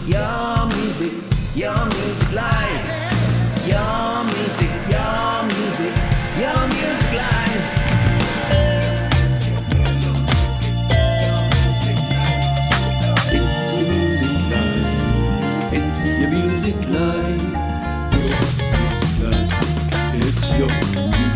your music live. Your music live. It's your music live. It's your music live.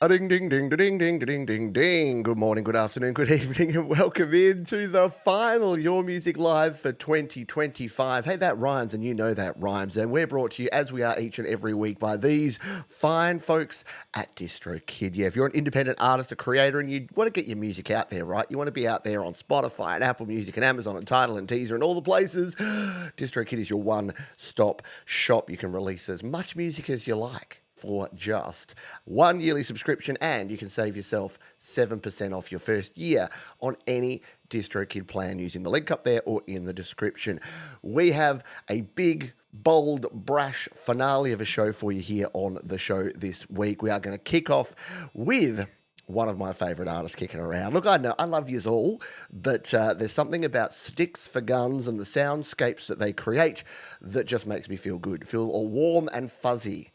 Ding, ding, ding, ding, ding, ding, ding, ding. Good morning, good afternoon, good evening, and welcome into the final Your Music Live for 2025. Hey, that rhymes, and you know that rhymes. And we're brought to you, as we are each and every week, by these fine folks at DistroKid. Yeah, if you're an independent artist, a creator, and you want to get your music out there, right? You want to be out there on Spotify and Apple Music and Amazon and Tidal and Deezer and all the places. DistroKid is your one-stop shop. You can release as much music as you like for just one yearly subscription, and you can save yourself 7% off your first year on any DistroKid plan using the link up there or in the description. We have a big, bold, brash finale of a show for you here on the show this week. We are going to kick off with one of my favourite artists kicking around. Look, I know I love yous all, but there's something about Sticks for Guns and the soundscapes that they create that just makes me feel good, feel all warm and fuzzy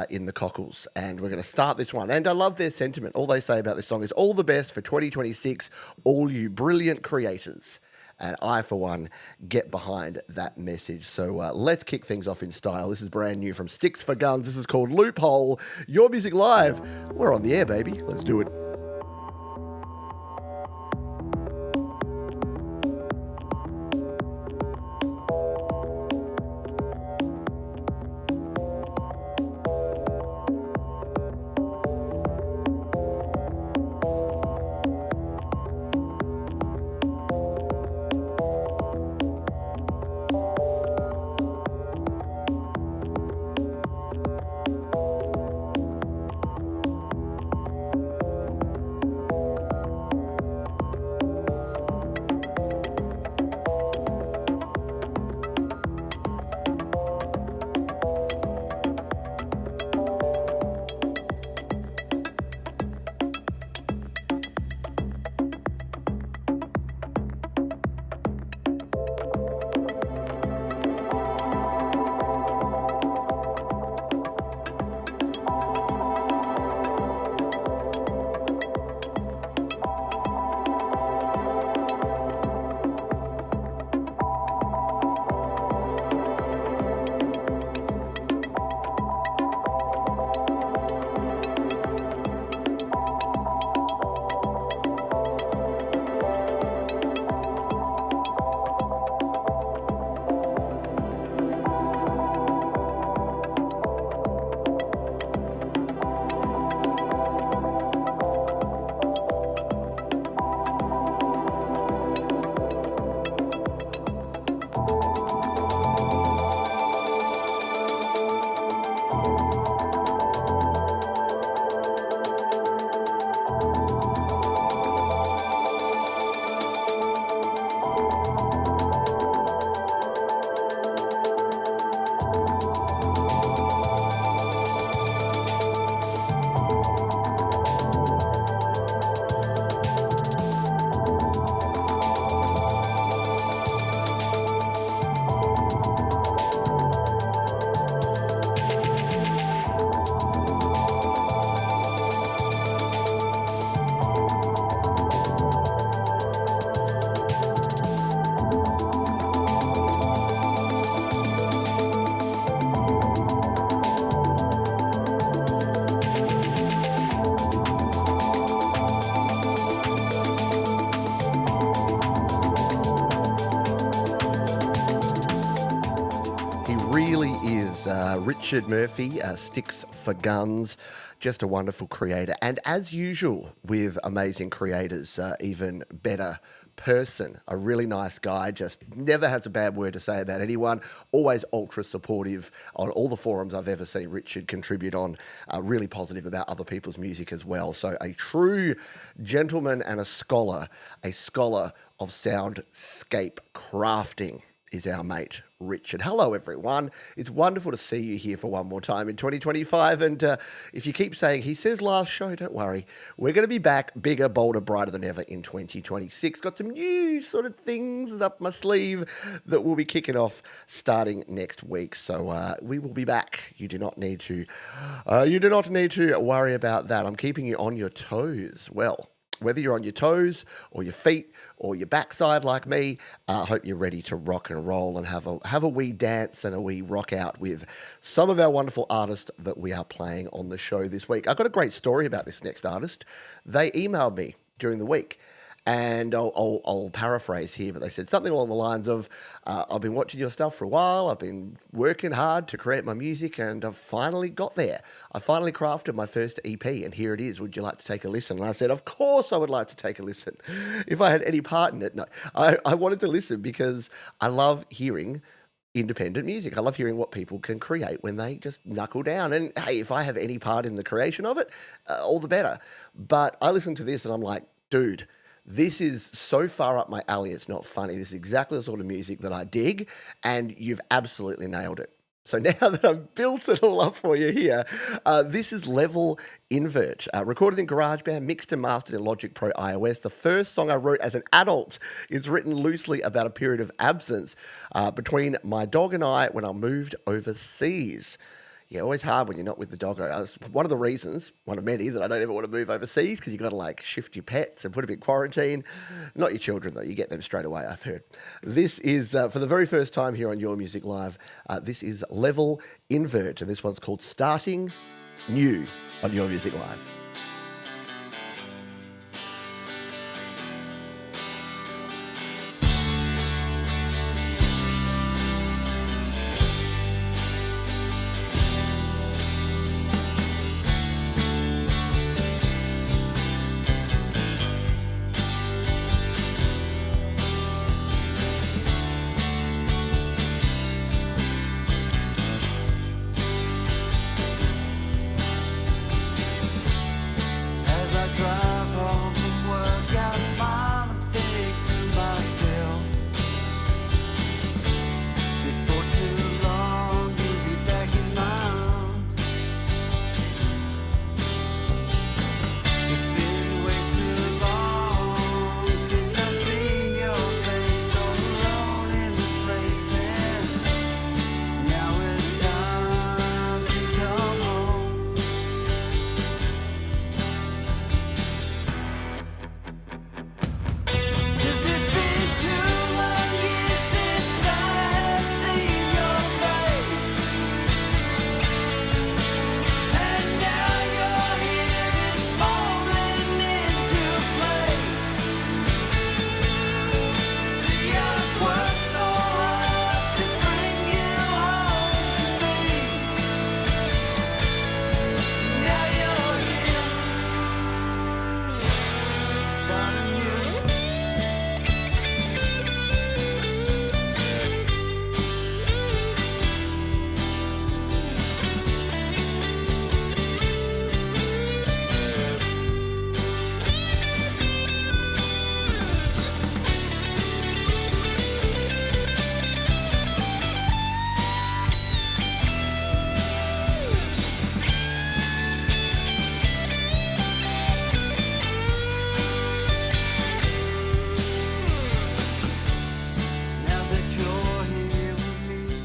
in the cockles. And we're going to start this one. And I love their sentiment. All they say about this song is all the best for 2026, all you brilliant creators. And I, for one, get behind that message. So let's kick things off in style. This is brand new from Sticks for Guns. This is called Loophole. Your Music Live. We're on the air, baby. Let's do it. Richard Murphy, Sticks for Guns, just a wonderful creator. And as usual with amazing creators, even better person, a really nice guy, just never has a bad word to say about anyone, always ultra supportive on all the forums I've ever seen Richard contribute on, really positive about other people's music as well. So a true gentleman and a scholar of soundscape crafting is our mate, Richard. Hello, everyone. It's wonderful to see you here for one more time in 2025. And if you keep saying, he says last show, don't worry. We're going to be back bigger, bolder, brighter than ever in 2026. Got some new sort of things up my sleeve that we'll be kicking off starting next week. So we will be back. You do not need to worry about that. I'm keeping you on your toes. Well, whether you're on your toes or your feet or your backside like me, I hope you're ready to rock and roll and have a wee dance and a wee rock out with some of our wonderful artists that we are playing on the show this week. I've got a great story about this next artist. They emailed me during the week. And I'll paraphrase here, but they said something along the lines of, I've been watching your stuff for a while. I've been working hard to create my music and I've finally got there. I finally crafted my first EP and here it is. Would you like to take a listen? And I said, of course I would like to take a listen. If I had any part in it. No, I wanted to listen because I love hearing independent music. I love hearing what people can create when they just knuckle down. And hey, if I have any part in the creation of it, all the better. But I listened to this and I'm like, dude, this is so far up my alley, it's not funny. This is exactly the sort of music that I dig, and you've absolutely nailed it. So now that I've built it all up for you here, this is Level Invert, recorded in GarageBand, mixed and mastered in Logic Pro iOS. The first song I wrote as an adult. It's written loosely about a period of absence between my dog and I when I moved overseas. Yeah, always hard when you're not with the doggo. That's one of the reasons, one of many, that I don't ever want to move overseas because you've got to like shift your pets and put them in quarantine. Not your children though, you get them straight away, I've heard. This is, for the very first time here on Your Music Live, this is Level Invert and this one's called Starting New on Your Music Live.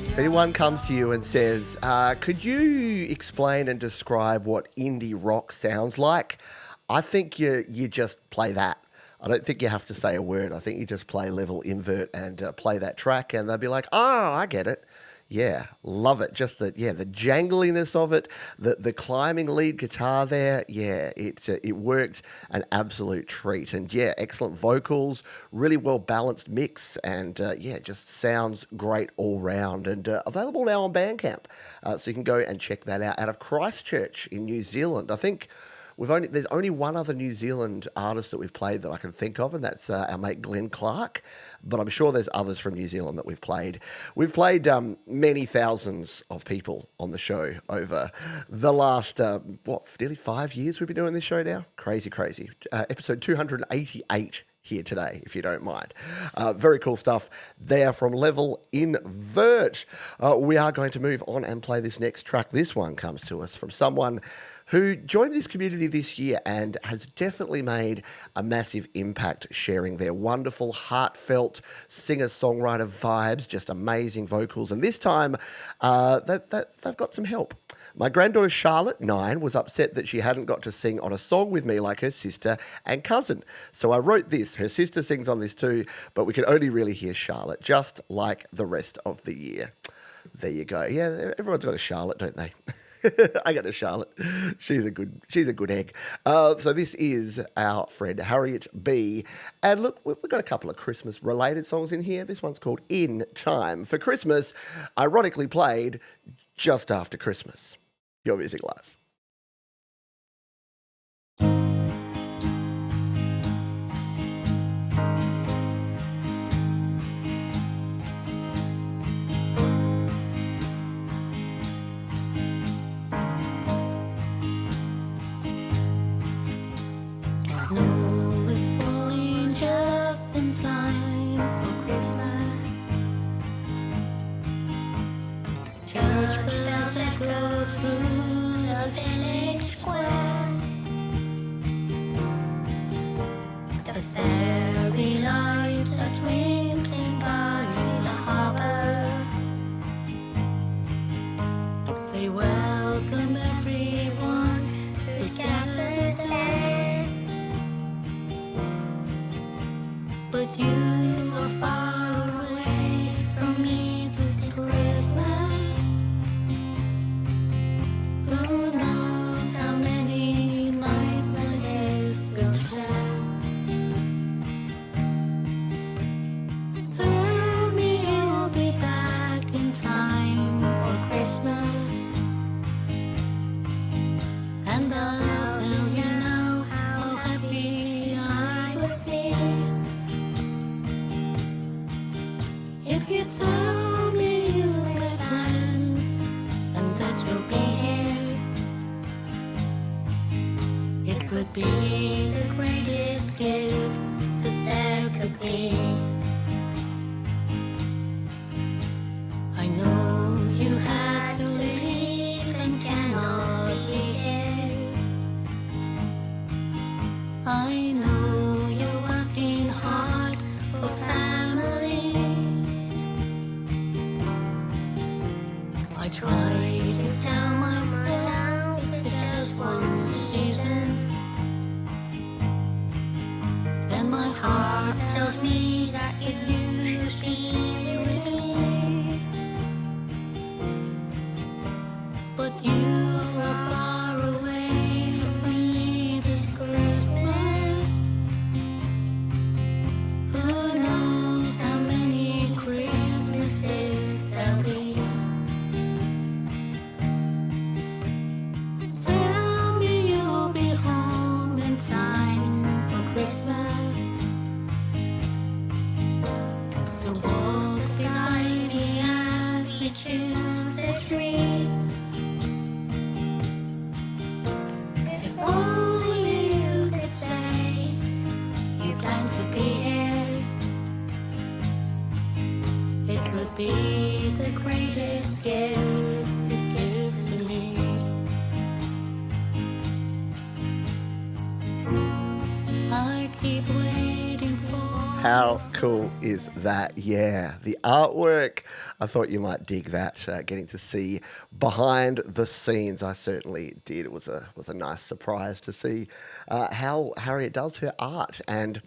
If anyone comes to you and says, could you explain and describe what indie rock sounds like? I think you just play that. I don't think you have to say a word. I think you just play Level Invert and play that track and they'll be like, oh, I get it. Yeah, love it. Just the jangliness of it, the climbing lead guitar there. Yeah, it worked an absolute treat. And yeah, excellent vocals, really well balanced mix, and just sounds great all round. And available now on Bandcamp, so you can go and check that out of Christchurch in New Zealand. I think there's only one other New Zealand artist that we've played that I can think of, and that's our mate Glenn Clark. But I'm sure there's others from New Zealand that we've played. We've played many thousands of people on the show over the last, nearly 5 years we've been doing this show now? Crazy. Episode 288 here today, if you don't mind. Very cool stuff there from Level Invert. We are going to move on and play this next track. This one comes to us from someone who joined this community this year and has definitely made a massive impact, sharing their wonderful, heartfelt singer-songwriter vibes, just amazing vocals. And this time, they've got some help. My granddaughter Charlotte, 9, was upset that she hadn't got to sing on a song with me like her sister and cousin. So I wrote this. Her sister sings on this too, but we can only really hear Charlotte, just like the rest of the year. There you go. Yeah, everyone's got a Charlotte, don't they? I got a Charlotte. She's a good egg. So this is our friend Harriet B. And look, we've got a couple of Christmas-related songs in here. This one's called In Time for Christmas, ironically played just after Christmas. Your Music Live. Snow is falling just in time for Christmas. Church bells echo through the village square. The fairy lights are twinkling by the harbor. They welcome everyone who's gathered there. But you are far away from me this Christmas. Who knows how many nights like this we'll share? Tell me you'll be back in time for Christmas, and I'll tell you now how happy I would be if you tell me you've got plans and that you'll be here. It would be the greatest gift that there could be. I know you had to leave and cannot be here. I know you're working hard for family. I try to tell myself it's just one season. Then my heart tells me that you should be with me. But you are far away from me this Christmas. Who knows how many Christmases there'll be? Tell me you'll be home in time for Christmas. So walk beside me as we choose a tree. If only you could say you plan to be here, it would be the greatest gift you give to me. I keep waiting for. How cool is that? Yeah, the artwork. I thought you might dig that. Getting to see behind the scenes, I certainly did. It was a nice surprise to see how Harriet does her art. And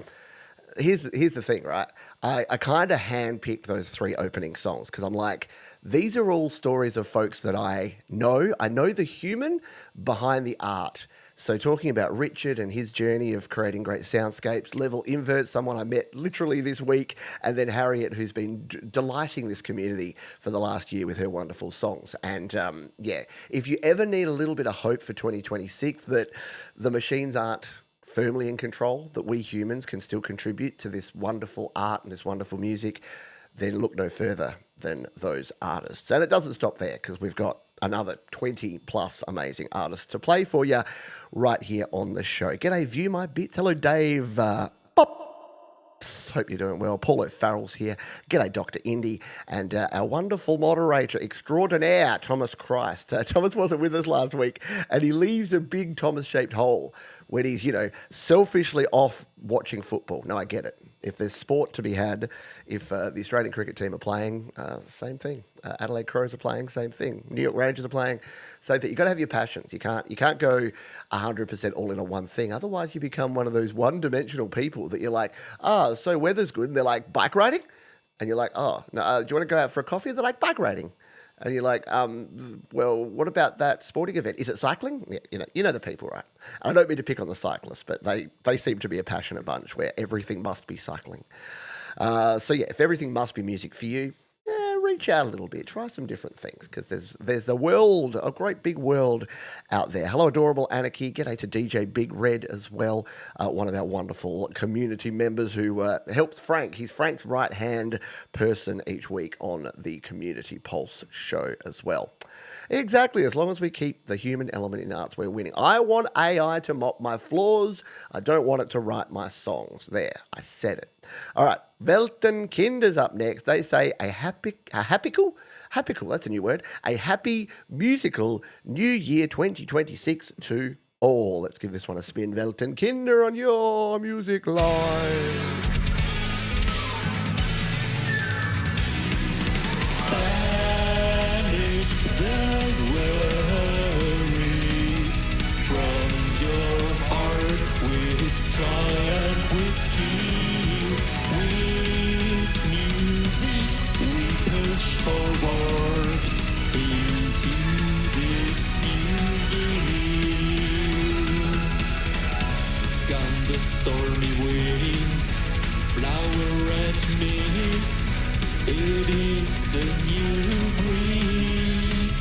here's the thing, right? I kind of handpicked those 3 opening songs because I'm like, these are all stories of folks that I know. I know the human behind the art. So talking about Richard and his journey of creating great soundscapes, Level Invert, someone I met literally this week, and then Harriet, who's been delighting this community for the last year with her wonderful songs. And yeah, if you ever need a little bit of hope for 2026, that the machines aren't firmly in control, that we humans can still contribute to this wonderful art and this wonderful music, then look no further than those artists. And it doesn't stop there because we've got another 20 plus amazing artists to play for you right here on the show. G'day, View My Bits. Hello, Dave. Pop. Pops. Hope you're doing well. Paulo Farrell's here. G'day, Dr. Indy. And our wonderful moderator extraordinaire, Thomas Christ. Thomas wasn't with us last week, and he leaves a big Thomas-shaped hole when he's, selfishly off watching football. No, I get it. If there's sport to be had, if the Australian cricket team are playing, same thing. Adelaide Crows are playing, same thing. New York Rangers are playing, same thing. You've got to have your passions. You can't go 100% all in on one thing. Otherwise, you become one of those one-dimensional people that you're like, so weather's good. And they're like, bike riding? And you're like, no, do you want to go out for a coffee? They're like, bike riding. And you're like, well, what about that sporting event? Is it cycling? Yeah, you know the people, right? I don't mean to pick on the cyclists, but they seem to be a passionate bunch where everything must be cycling. If everything must be music for you, reach out a little bit, try some different things, because there's a world, a great big world out there. Hello, Adorable Anarchy. G'day to DJ Big Red as well, one of our wonderful community members who helps Frank. He's Frank's right-hand person each week on the Community Pulse show as well. Exactly, as long as we keep the human element in arts, we're winning. I want AI to mop my floors. I don't want it to write my songs. There, I said it. All right, Welten Kinder's up next. They say a happy-cool, that's a new word, a happy musical New Year 2026 to all. Let's give this one a spin. Welten Kinder on your music line. It is a new breeze.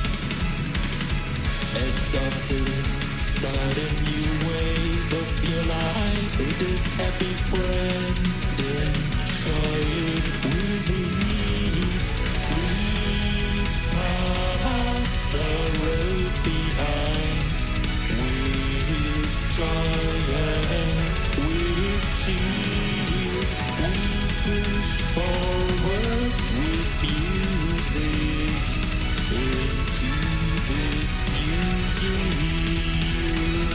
Adopt it, start a new wave of your life. It is happy friend, enjoy it with ease. Leave past sorrows behind, with joy and with cheer. We push forward with music into this new year.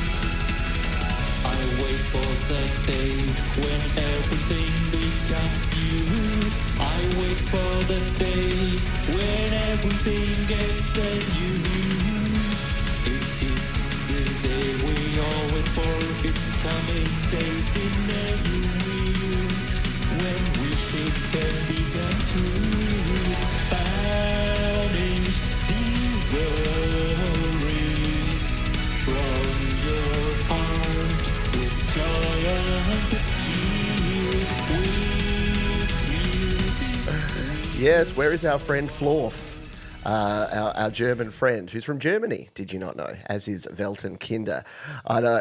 I wait for the day when everything becomes new. I wait for the day when everything gets anew. It is the day we all wait for. It's coming days in a new year when wishes can become true. Banish the worries from your heart with joy and with cheer, with music. Yes, where is our friend Florf? Our German friend who's from Germany, did you not know, as is Welten Kinder. I know.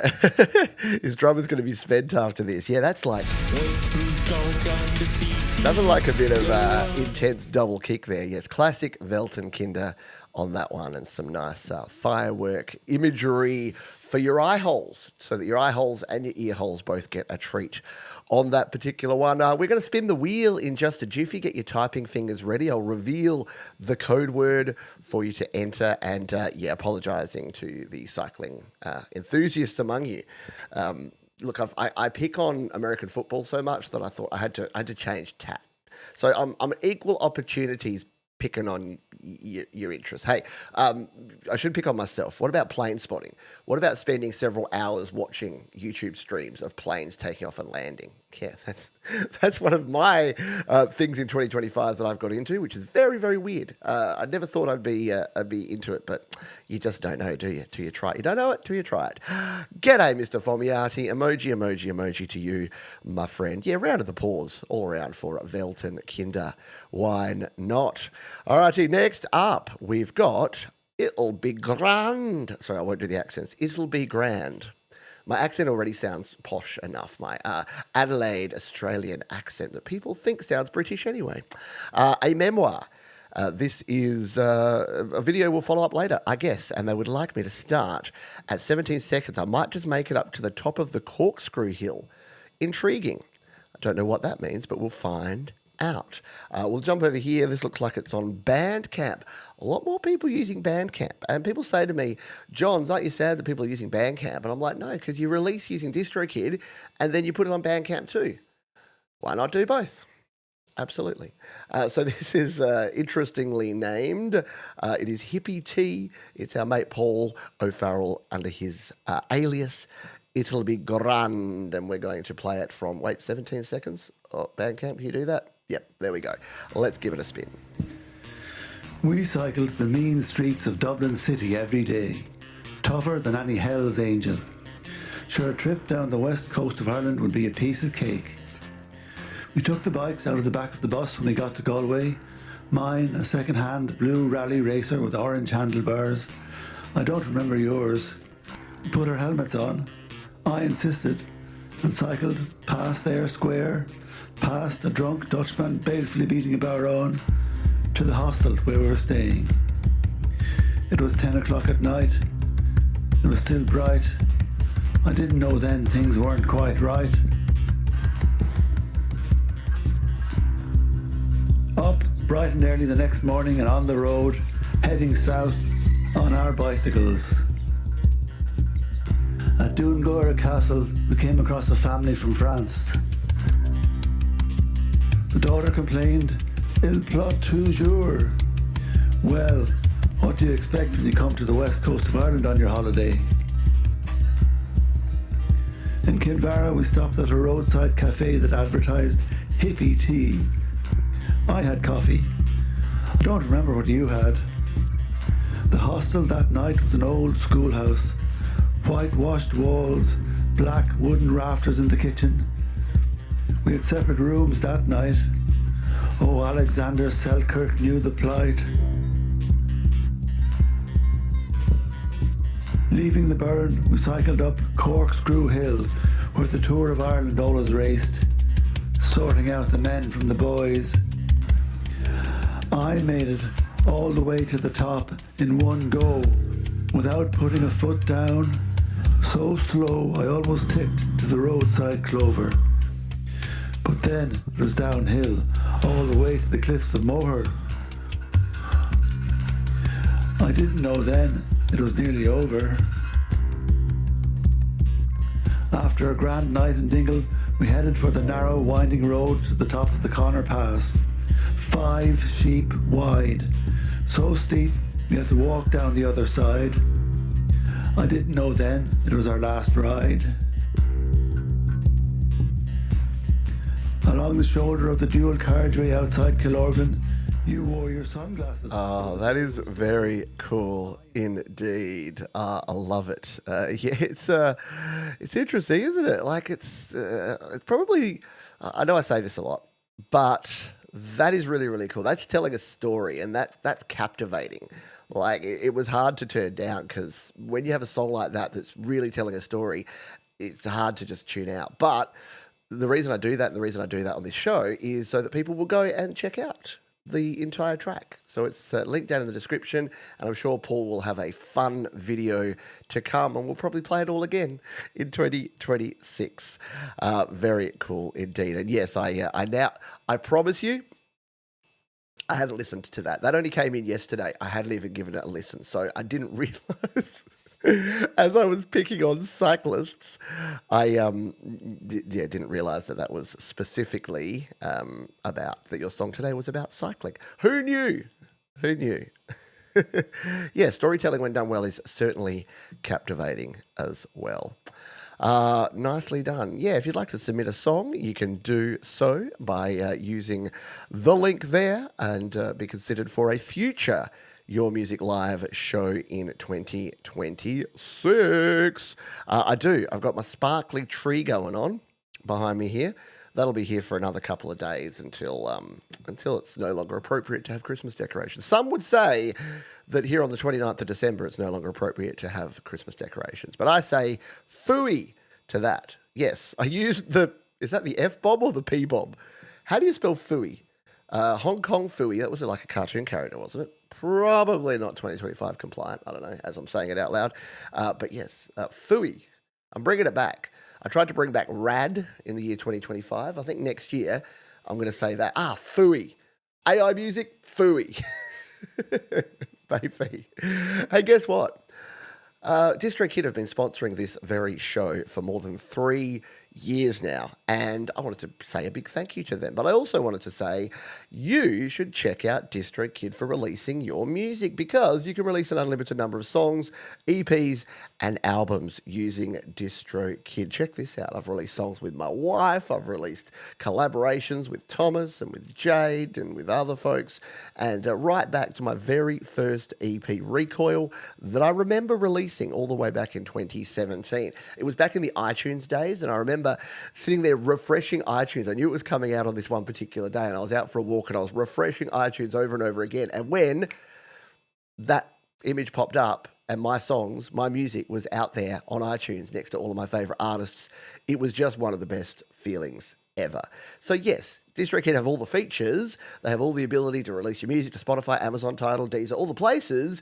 His drummer's going to be spent after this. Yeah, that's like... Nothing like a bit of intense double kick there. Yes, classic Welten Kinder on that one, and some nice firework imagery for your eye holes, so that your eye holes and your ear holes both get a treat on that particular one. We're going to spin the wheel in just a jiffy. Get your typing fingers ready. I'll reveal the code word for you to enter, and apologising to the cycling enthusiasts among you. Look, I pick on American football so much that I thought I had to change tack. So I'm equal opportunities picking on your interests. Hey, I should pick on myself. What about plane spotting? What about spending several hours watching YouTube streams of planes taking off and landing? Yeah, that's one of my things in 2025 that I've got into, which is very, very weird. I never thought I'd be into it, but you just don't know, do you? Till you try it. You don't know it till you try it. G'day, Mr. Fomiati. Emoji to you, my friend. Yeah, round of the pause all around for Welten Kinder. Why not? All righty, next up, we've got It'll Be Grand. Sorry, I won't do the accents. It'll Be Grand. My accent already sounds posh enough, my Adelaide Australian accent that people think sounds British anyway. A memoir. This is a video will follow up later, I guess, and they would like me to start at 17 seconds. I might just make it up to the top of the Corkscrew Hill. Intriguing. Don't know what that means, but we'll find out. We'll jump over here. This looks like it's on Bandcamp. A lot more people using Bandcamp. And people say to me, John, aren't you sad that people are using Bandcamp? And I'm like, no, because you release using DistroKid and then you put it on Bandcamp too. Why not do both? Absolutely. So this is interestingly named. It is Hippie Tea. It's our mate Paul O'Farrell under his alias. It'll be grand, and we're going to play it from, 17 seconds? Oh, Bandcamp, can you do that? Yep, there we go. Let's give it a spin. We cycled the mean streets of Dublin City every day, tougher than any Hell's Angel. Sure, a trip down the west coast of Ireland would be a piece of cake. We took the bikes out of the back of the bus when we got to Galway. Mine, a second-hand blue rally racer with orange handlebars. I don't remember yours. We put our helmets on. I insisted, and cycled past Ayr Square, past a drunk Dutchman balefully beating a Barone, to the hostel where we were staying. It was 10 o'clock at night. It was still bright. I didn't know then things weren't quite right. Up bright and early the next morning and on the road, heading south on our bicycles. At Doongora Castle, we came across a family from France. The daughter complained, "Il pleut toujours." Well, what do you expect when you come to the west coast of Ireland on your holiday? In Kinvara, we stopped at a roadside cafe that advertised hippie tea. I had coffee. I don't remember what you had. The hostel that night was an old schoolhouse. Whitewashed walls, black wooden rafters in the kitchen. We had separate rooms that night. Oh, Alexander Selkirk knew the plight. Leaving the Burren, we cycled up Corkscrew Hill, where the Tour of Ireland always raced, sorting out the men from the boys. I made it all the way to the top in one go, without putting a foot down. So slow I almost tipped to the roadside clover. But then it was downhill all the way to the cliffs of Moher. I didn't know then it was nearly over. After a grand night in Dingle, we headed for the narrow winding road to the top of the Connor Pass. 5 sheep wide. So steep we had to walk down the other side. I didn't know then it was our last ride. Along the shoulder of the dual carriageway outside Killorglin, you wore your sunglasses. Oh, that is very cool indeed. I love it. Yeah, it's interesting, isn't it? Like it's probably. I know I say this a lot, but that is really, really cool. That's telling a story, and that's captivating. Like it was hard to turn down because when you have a song like that that's really telling a story, it's hard to just tune out. But the reason I do that, and the reason I do that on this show, is so that people will go and check out the entire track. So it's linked down in the description, and I'm sure Paul will have a fun video to come, and we'll probably play it all again in 2026. Very cool indeed. And yes, I promise you, I hadn't listened to that. That only came in yesterday. I hadn't even given it a listen, so I didn't realise. As I was picking on cyclists, I didn't realise that was specifically about that your song today was about cycling. Who knew? Who knew? Yeah, storytelling when done well is certainly captivating as well. Nicely done. Yeah, if you'd like to submit a song, you can do so by using the link there and be considered for a future Your Music Live show in 2026. I've got my sparkly tree going on behind me here. That'll be here for another couple of days until it's no longer appropriate to have Christmas decorations. Some would say that here on the 29th of December, it's no longer appropriate to have Christmas decorations. But I say phooey to that. Yes, I used is that the F-bomb or the P-bomb? How do you spell phooey? Hong Kong phooey, that was like a cartoon character, wasn't it? Probably not 2025 compliant, I don't know, as I'm saying it out loud. But yes, phooey. I'm bringing it back. I tried to bring back rad in the year 2025. I think next year I'm going to say that. Phooey. AI music, phooey. Baby. Hey, guess what? Distro Kid have been sponsoring this very show for more than 3 years now, and I wanted to say a big thank you to them. But I also wanted to say you should check out Distro Kid for releasing your music, because you can release an unlimited number of songs, EPs, and albums using Distro Kid. Check this out. I've released songs with my wife. I've released collaborations with Thomas and with Jade and with other folks, and right back to my very first EP, Recoil, that I remember releasing all the way back in 2017. It was back in the iTunes days, and I remember sitting there refreshing iTunes. I knew it was coming out on this one particular day, and I was out for a walk and I was refreshing iTunes over and over again. And when that image popped up and my songs, my music was out there on iTunes next to all of my favorite artists, it was just one of the best feelings ever. So yes, DistroKid have all the features. They have all the ability to release your music to Spotify, Amazon, Tidal, Deezer, all the places.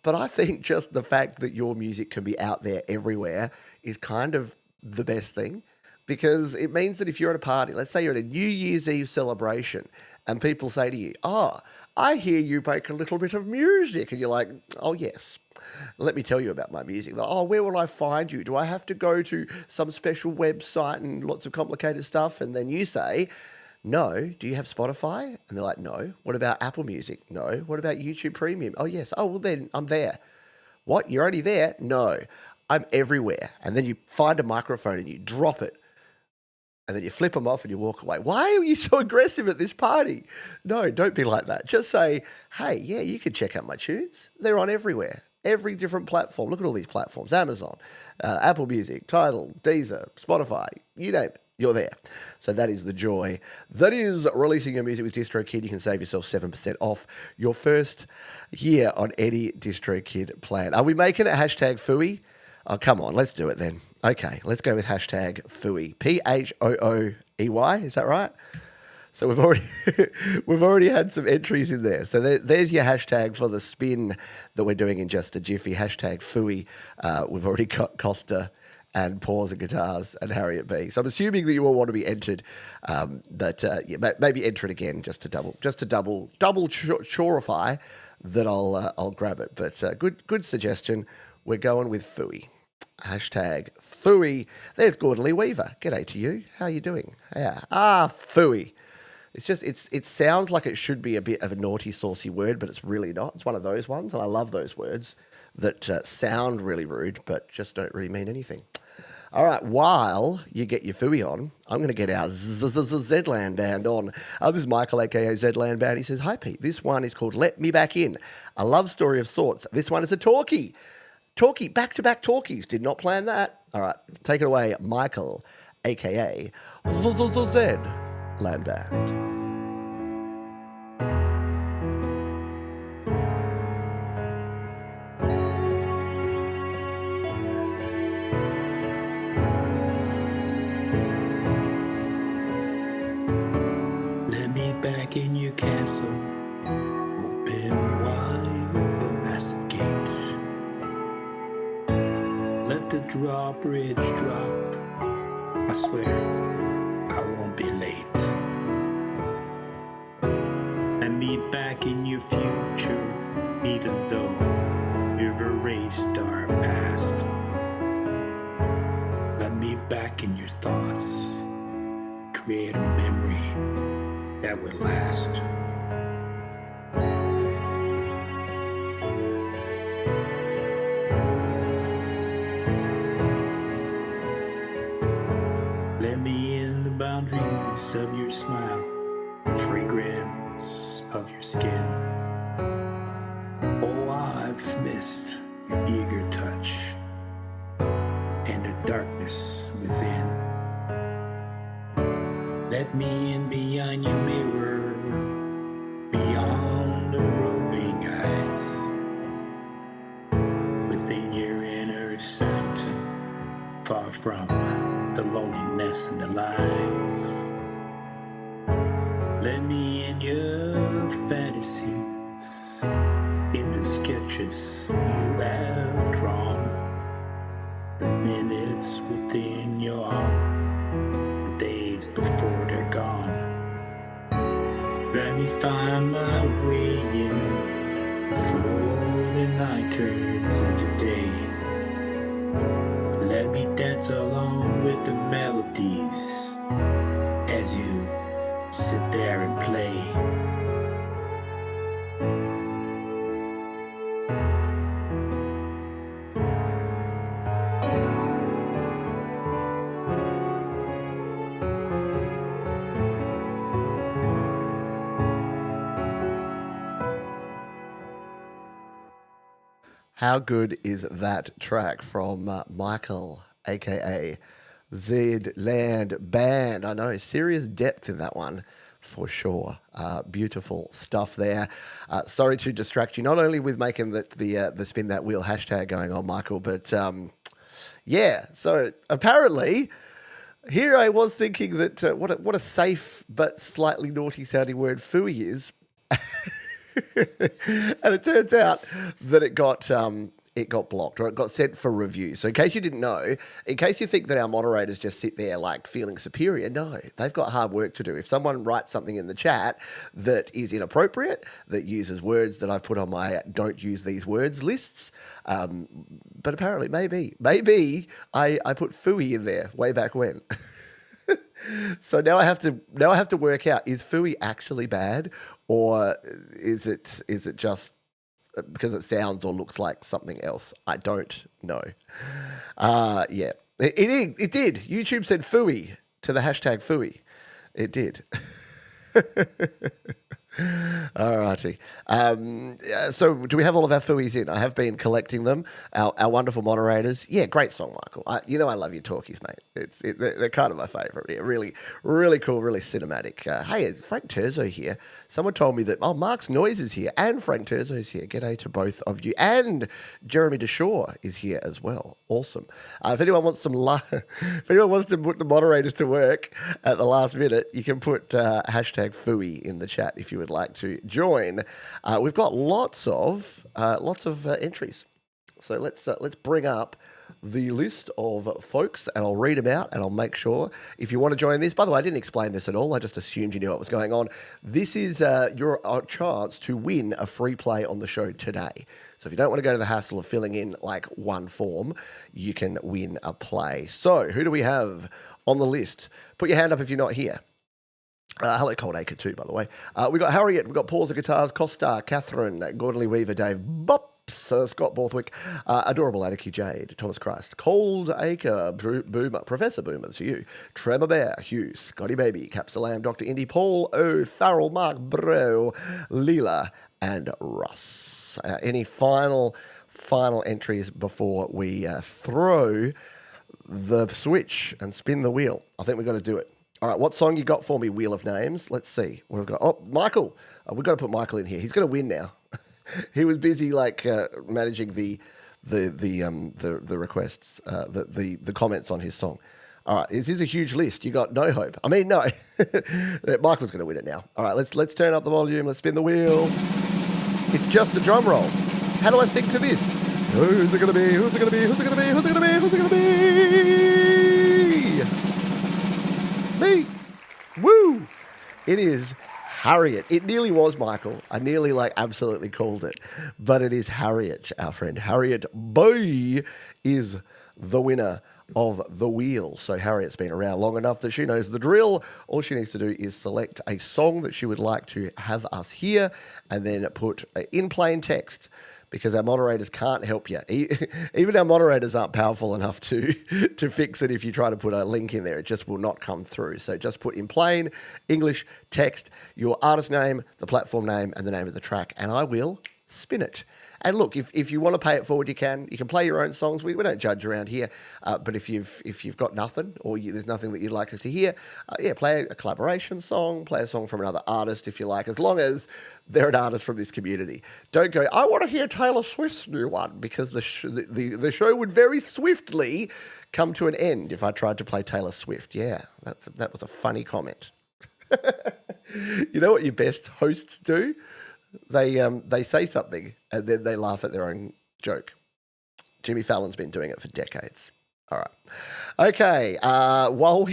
But I think just the fact that your music can be out there everywhere is kind of the best thing, because it means that if you're at a party, let's say you're at a New Year's Eve celebration, and people say to you, I hear you make a little bit of music. And you're like, oh, yes. Let me tell you about my music. Like, where will I find you? Do I have to go to some special website and lots of complicated stuff? And then you say, no. Do you have Spotify? And they're like, no. What about Apple Music? No. What about YouTube Premium? Oh, yes. Oh, well, then I'm there. What? You're already there? No. I'm everywhere. And then you find a microphone and you drop it. And then you flip them off and you walk away. Why are you so aggressive at this party? No, don't be like that. Just say, hey, yeah, you can check out my tunes. They're on everywhere. Every different platform. Look at all these platforms. Amazon, Apple Music, Tidal, Deezer, Spotify, you name it. You're there. So that is the joy. That is releasing your music with DistroKid. You can save yourself 7% off your first year on any DistroKid plan. Are we making it hashtag Phooey? Oh, come on, let's do it then. Okay, let's go with hashtag Phooey. Phooey. Is that right? So we've already had some entries in there. So there's your hashtag for the spin that we're doing in just a jiffy. Hashtag Phooey. We've already got Costa and Paws and Guitars and Harriet B. So I'm assuming that you all want to be entered, but maybe enter it again just to double chorify that I'll grab it. But good suggestion. We're going with Phooey. Hashtag Phooey. There's Gordon Lee Weaver. G'day to you. How are you doing? Yeah. Phooey. It's just, it sounds like it should be a bit of a naughty, saucy word, but it's really not. It's one of those ones, and I love those words that sound really rude, but just don't really mean anything. All right, while you get your Phooey on, I'm going to get our Zedland band on. This is Michael, a.k.a. Zedland band. He says, hi, Pete. This one is called Let Me Back In, a love story of sorts. This one is a talkie. Talkie, back-to-back talkies. Did not plan that. All right, take it away, Michael, a.k.a. Zedland band. Let me back in your castle. Open wide the massive gates. Let the drawbridge drop. I swear I won't be late. Let me back in your future, even though you've erased our past. Let me back in your thoughts. Create a memory that will last. Let me in the boundaries of your smile, the fragrance of your skin. Oh, I've missed your eager touch and the darkness within. Let me in beyond your mirror, beyond the roving eyes, within your inner sight, far from the loneliness and the lies. Let me in your fantasies, in the sketches you have drawn, the minutes within your arm, the days before they're gone. Let me find my way in before the night turns into day. Let me dance along with the melodies as you sit there and play. How good is that track from Michael, aka Zed Land Band? I know, serious depth in that one for sure. Beautiful stuff there. Sorry to distract you, not only with making the spin that wheel hashtag going on, Michael, but yeah. So apparently, here I was thinking that what a safe but slightly naughty sounding word "fooey" is. And it turns out that it got blocked, or it got sent for review. So in case you didn't know, in case you think that our moderators just sit there like feeling superior, no, they've got hard work to do. If someone writes something in the chat that is inappropriate, that uses words that I've put on my don't use these words lists, but apparently maybe I put fooey in there way back when. So now I have to work out, is fooey actually bad, or is it just because it sounds or looks like something else? I don't know. Yeah, it did. YouTube said fooey to the hashtag fooey. It did. Alrighty. So do we have all of our fooies in? I have been collecting them. Our wonderful moderators. Yeah, great song, Michael. I love your talkies, mate. They're kind of my favourite. Yeah, really, really cool, really cinematic. Hey, it's Frank Terzo here. Someone told me that Mark's Noise is here and Frank Terzo is here. G'day to both of you. And Jeremy Deshaw is here as well. Awesome. If anyone wants if anyone wants to put the moderators to work at the last minute, you can put hashtag fooey in the chat if you would like to join. We've got lots of entries, so let's bring up the list of folks, and I'll read them out, and I'll make sure if you want to join this. By the way, I didn't explain this at all. I just assumed you knew what was going on. This is your chance to win a free play on the show today. So if you don't want to go to the hassle of filling in like one form, you can win a play. So who do we have on the list? Put your hand up if you're not here. Hello, Cold Acre too, by the way. We've got Harriet, we've got Paul's the Guitars, Costa, Catherine, Gordon Lee Weaver, Dave Bops, Scott Borthwick, Adorable Atticue Jade, Thomas Christ, Cold Acre, Boomer, Professor Boomer, that's you, Tremor Bear, Hugh, Scotty Baby, Capsulam, Dr. Indy, Paul O, Farrell, Mark Bro, Leela, and Russ. Any final entries before we throw the switch and spin the wheel? I think we've got to do it. All right, what song you got for me, Wheel of Names? Let's see what I've got. Oh, Michael. We've got to put Michael in here. He's going to win now. He was busy managing the requests, the comments on his song. All right, this is a huge list. You got no hope. I mean, no. Michael's going to win it now. All right, let's turn up the volume. Let's spin the wheel. It's just a drum roll. How do I sing to this? Who's it going to be? Who's it going to be? Who's it going to be? Who's it going to be? Who's it going to be? Me. Woo! It is Harriet. It nearly was, Michael. I nearly absolutely called it. But it is Harriet, our friend. Harriet B is the winner of the wheel. So Harriet's been around long enough that she knows the drill. All she needs to do is select a song that she would like to have us hear and then put in plain text, because our moderators can't help you. Even our moderators aren't powerful enough to fix it if you try to put a link in there. It just will not come through. So just put in plain English text your artist name, the platform name, and the name of the track, and I will spin it. And look, if you want to pay it forward, you can play your own songs. We don't judge around here. But if you've got nothing, or there's nothing that you'd like us to hear, play a collaboration song, play a song from another artist if you like, as long as they're an artist from this community. Don't go, I want to hear Taylor Swift's new one, because the show would very swiftly come to an end if I tried to play Taylor Swift. Yeah, that was a funny comment. You know what your best hosts do? They say something and then they laugh at their own joke. Jimmy Fallon's been doing it for decades. All right. Okay. While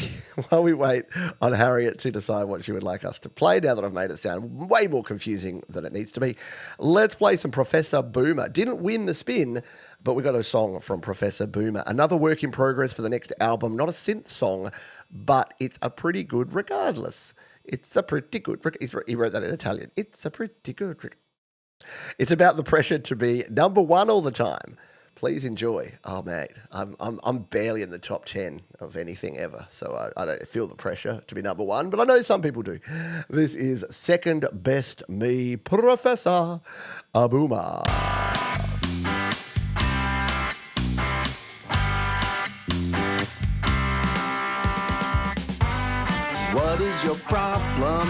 we wait on Harriet to decide what she would like us to play, now that I've made it sound way more confusing than it needs to be, let's play some Professor Boomer. Didn't win the spin, but we got a song from Professor Boomer. Another work in progress for the next album. Not a synth song, but it's a pretty good regardless. It's a pretty good. He wrote that in Italian. It's a pretty good. It's about the pressure to be number one all the time. Please enjoy. Oh, mate, I'm barely in the top 10 of anything ever, so I don't feel the pressure to be number one, but I know some people do. This is Second Best Me, Professor Boomer. What is your problem?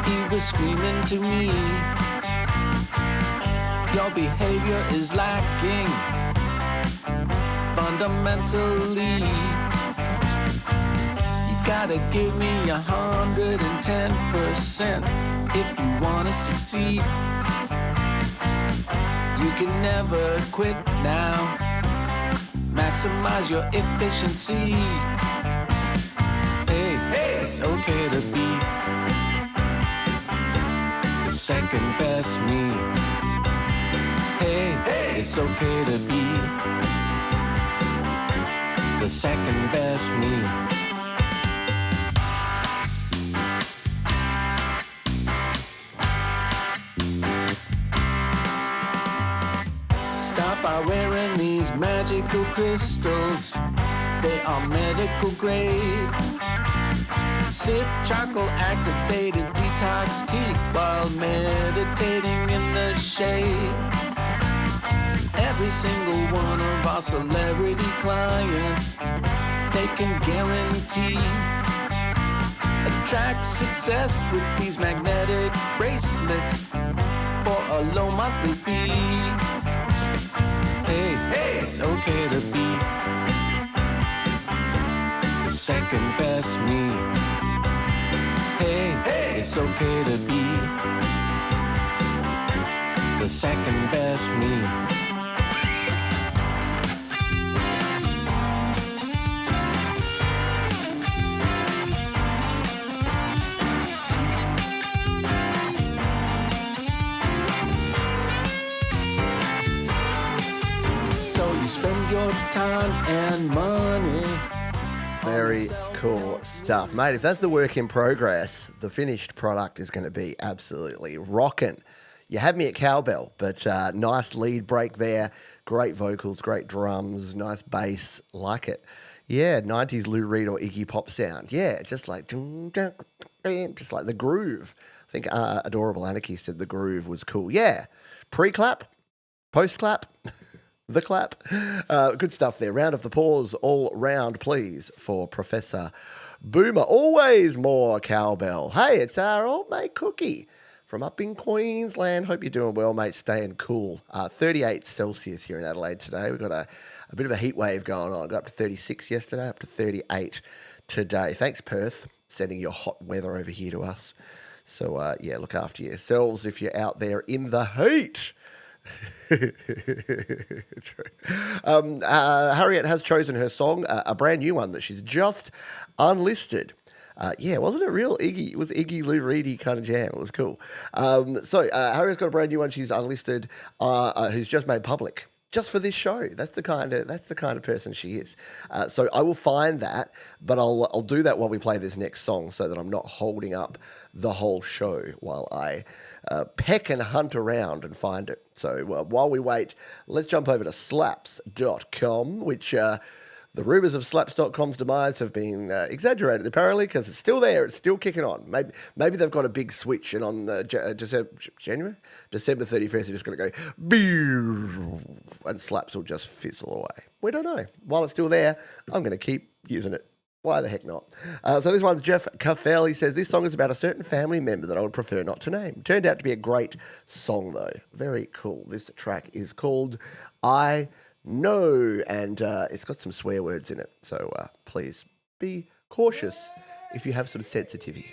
He was screaming to me. Your behavior is lacking fundamentally. You gotta give me 110% if you wanna succeed. You can never quit now. Maximize your efficiency. Hey, it's okay to be the second best me. Hey, it's okay to be the second best me. Stop by wearing these magical crystals. They are medical grade. Sip charcoal activated detox tea while meditating in the shade. Every single one of our celebrity clients, they can guarantee attract success with these magnetic bracelets for a low monthly fee. Hey, it's okay to be the second best me. Hey, it's okay to be the second best me. Spend your time and money. Very cool stuff. Mate, if that's the work in progress, the finished product is going to be absolutely rocking. You had me at cowbell, but nice lead break there. Great vocals, great drums, nice bass. Like it. Yeah, 90s Lou Reed or Iggy Pop sound. Yeah, just like the groove. I think Adorable Anarchy said the groove was cool. Yeah, pre-clap, post-clap. The clap. Good stuff there. Round of applause all round, please, for Professor Boomer. Always more cowbell. Hey, it's our old mate Cookie from up in Queensland. Hope you're doing well, mate. Staying cool. 38 Celsius here in Adelaide today. We've got a bit of a heat wave going on. Got up to 36 yesterday, up to 38 today. Thanks, Perth, sending your hot weather over here to us. So, yeah, look after yourselves if you're out there in the heat. True. Harriet has chosen her song, a brand new one that she's just unlisted. Yeah, wasn't it real Iggy? It was Iggy Lou Reedy kind of jam. It was cool. So Harriet's got a brand new one she's unlisted, who's just made public. Just for this show. That's the kind of person she is. So I will find that, but I'll do that while we play this next song so that I'm not holding up the whole show while I peck and hunt around and find it. So while we wait, let's jump over to slaps.com, which the rumours of slaps.com's demise have been exaggerated, apparently, because it's still there. It's still kicking on. Maybe they've got a big switch, and on December 31st, they're just going to go, and slaps will just fizzle away. We don't know. While it's still there, I'm going to keep using it. Why the heck not? So this one's Jeff Caffel. He says, this song is about a certain family member that I would prefer not to name. Turned out to be a great song, though. Very cool. This track is called I Know, and it's got some swear words in it. So please be cautious if you have some sensitive ears.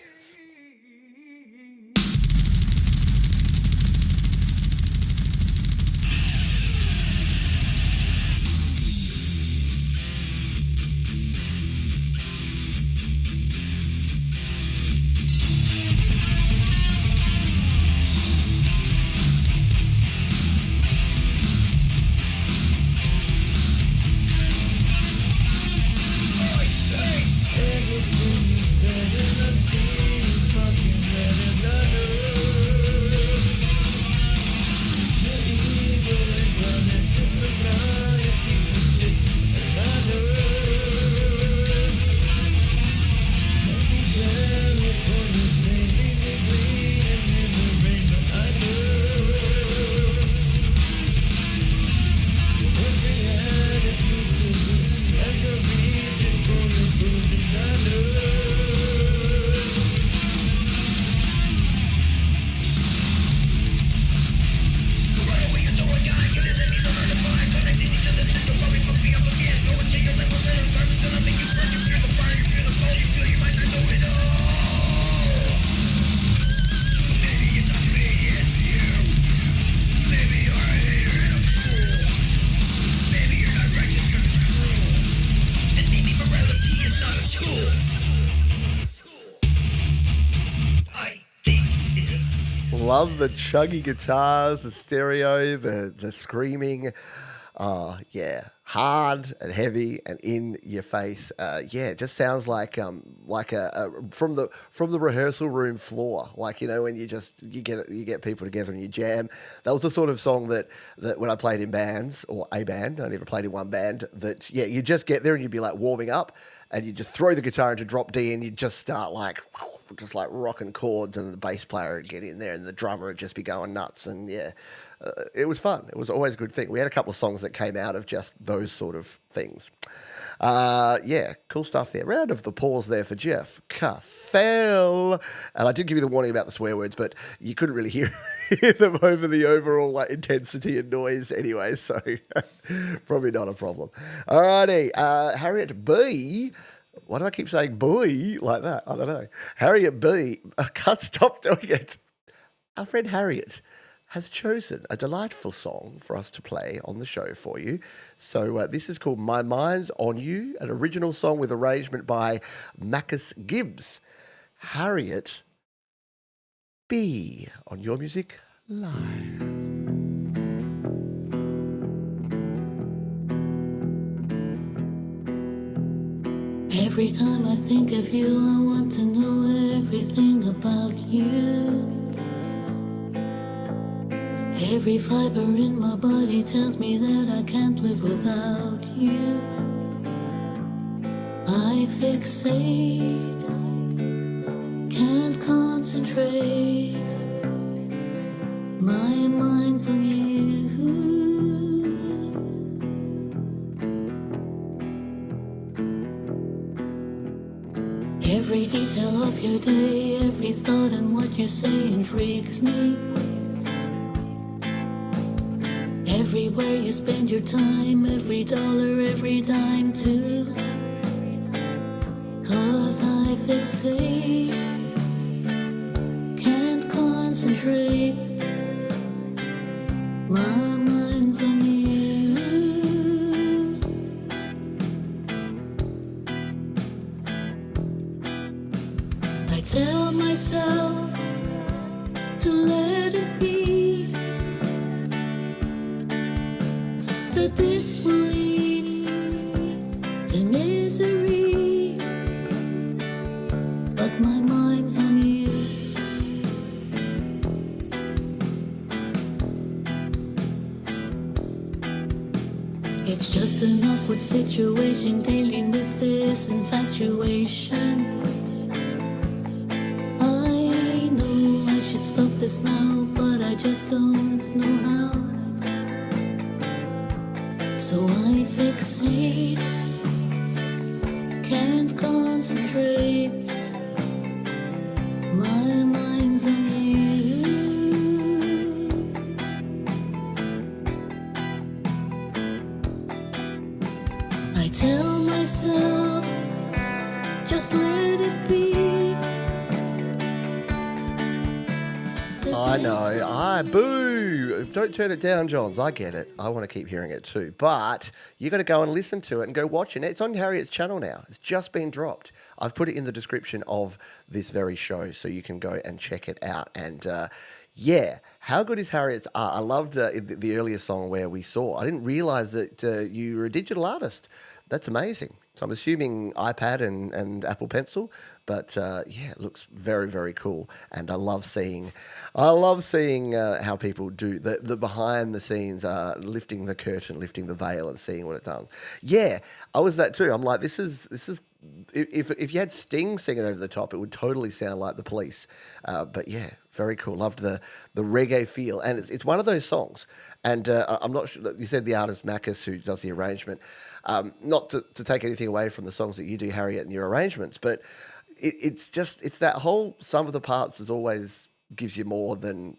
love the chuggy guitars, the stereo, the screaming. Yeah, hard and heavy and in your face. Yeah, it just sounds like a from the rehearsal room floor. Like, you know, when you get people together and you jam. That was the sort of song that when I played in bands or a band, I never played in one band. That yeah, you just get there and you'd be like warming up, and you just throw the guitar into drop D and you just start like just like rocking chords, and the bass player would get in there and the drummer would just be going nuts. And yeah, it was fun. It was always a good thing. We had a couple of songs that came out of just those sort of things. Yeah, cool stuff there. Round of applause there for Jeff Caffell. And I did give you the warning about the swear words, but you couldn't really hear them over the overall like intensity and noise anyway, so probably not a problem. Alrighty, Harriet B. Why do I keep saying boy like that? I don't know. Harriet B. I can't stop doing it. Our friend Harriet has chosen a delightful song for us to play on the show for you. So this is called My Mind's on You, an original song with arrangement by Marcus Gibbs. Harriet B. on Your Music Live. Every time I think of you, I want to know everything about you. Every fiber in my body tells me that I can't live without you. I fixate, can't concentrate. My mind's on you. Every detail of your day, every thought and what you say intrigues me. Everywhere you spend your time, every dollar, every dime too. 'Cause I fixate, can't concentrate. My mind's on you. I tell myself to let it be, that this will lead to misery, but my mind's on you. It's just an awkward situation, dealing with this infatuation. I know I should stop this now, but I just don't know how. So I fixate, can't concentrate. My mind's on you. I tell myself, just let it be. I know. Boo. Don't turn it down, Johns. I get it. I want to keep hearing it too. But you got to go and listen to it and go watch it. It's on Harriet's channel now. It's just been dropped. I've put it in the description of this very show, so you can go and check it out. And yeah, how good is Harriet's art? I loved the earlier song where we saw. I didn't realize that you were a digital artist. That's amazing. So I'm assuming iPad and Apple Pencil, but yeah, it looks very, very cool. And I love seeing how people do the behind the scenes, lifting the curtain, lifting the veil, and seeing what it does. Yeah, I was that too. I'm like, this is. If you had Sting singing over the top, it would totally sound like The Police. But yeah, very cool. Loved the reggae feel, and it's one of those songs. And I'm not sure. You said the artist Marcus, who does the arrangement. Not to take anything away from the songs that you do, Harriet, and your arrangements, but it's that whole sum of the parts is always gives you more than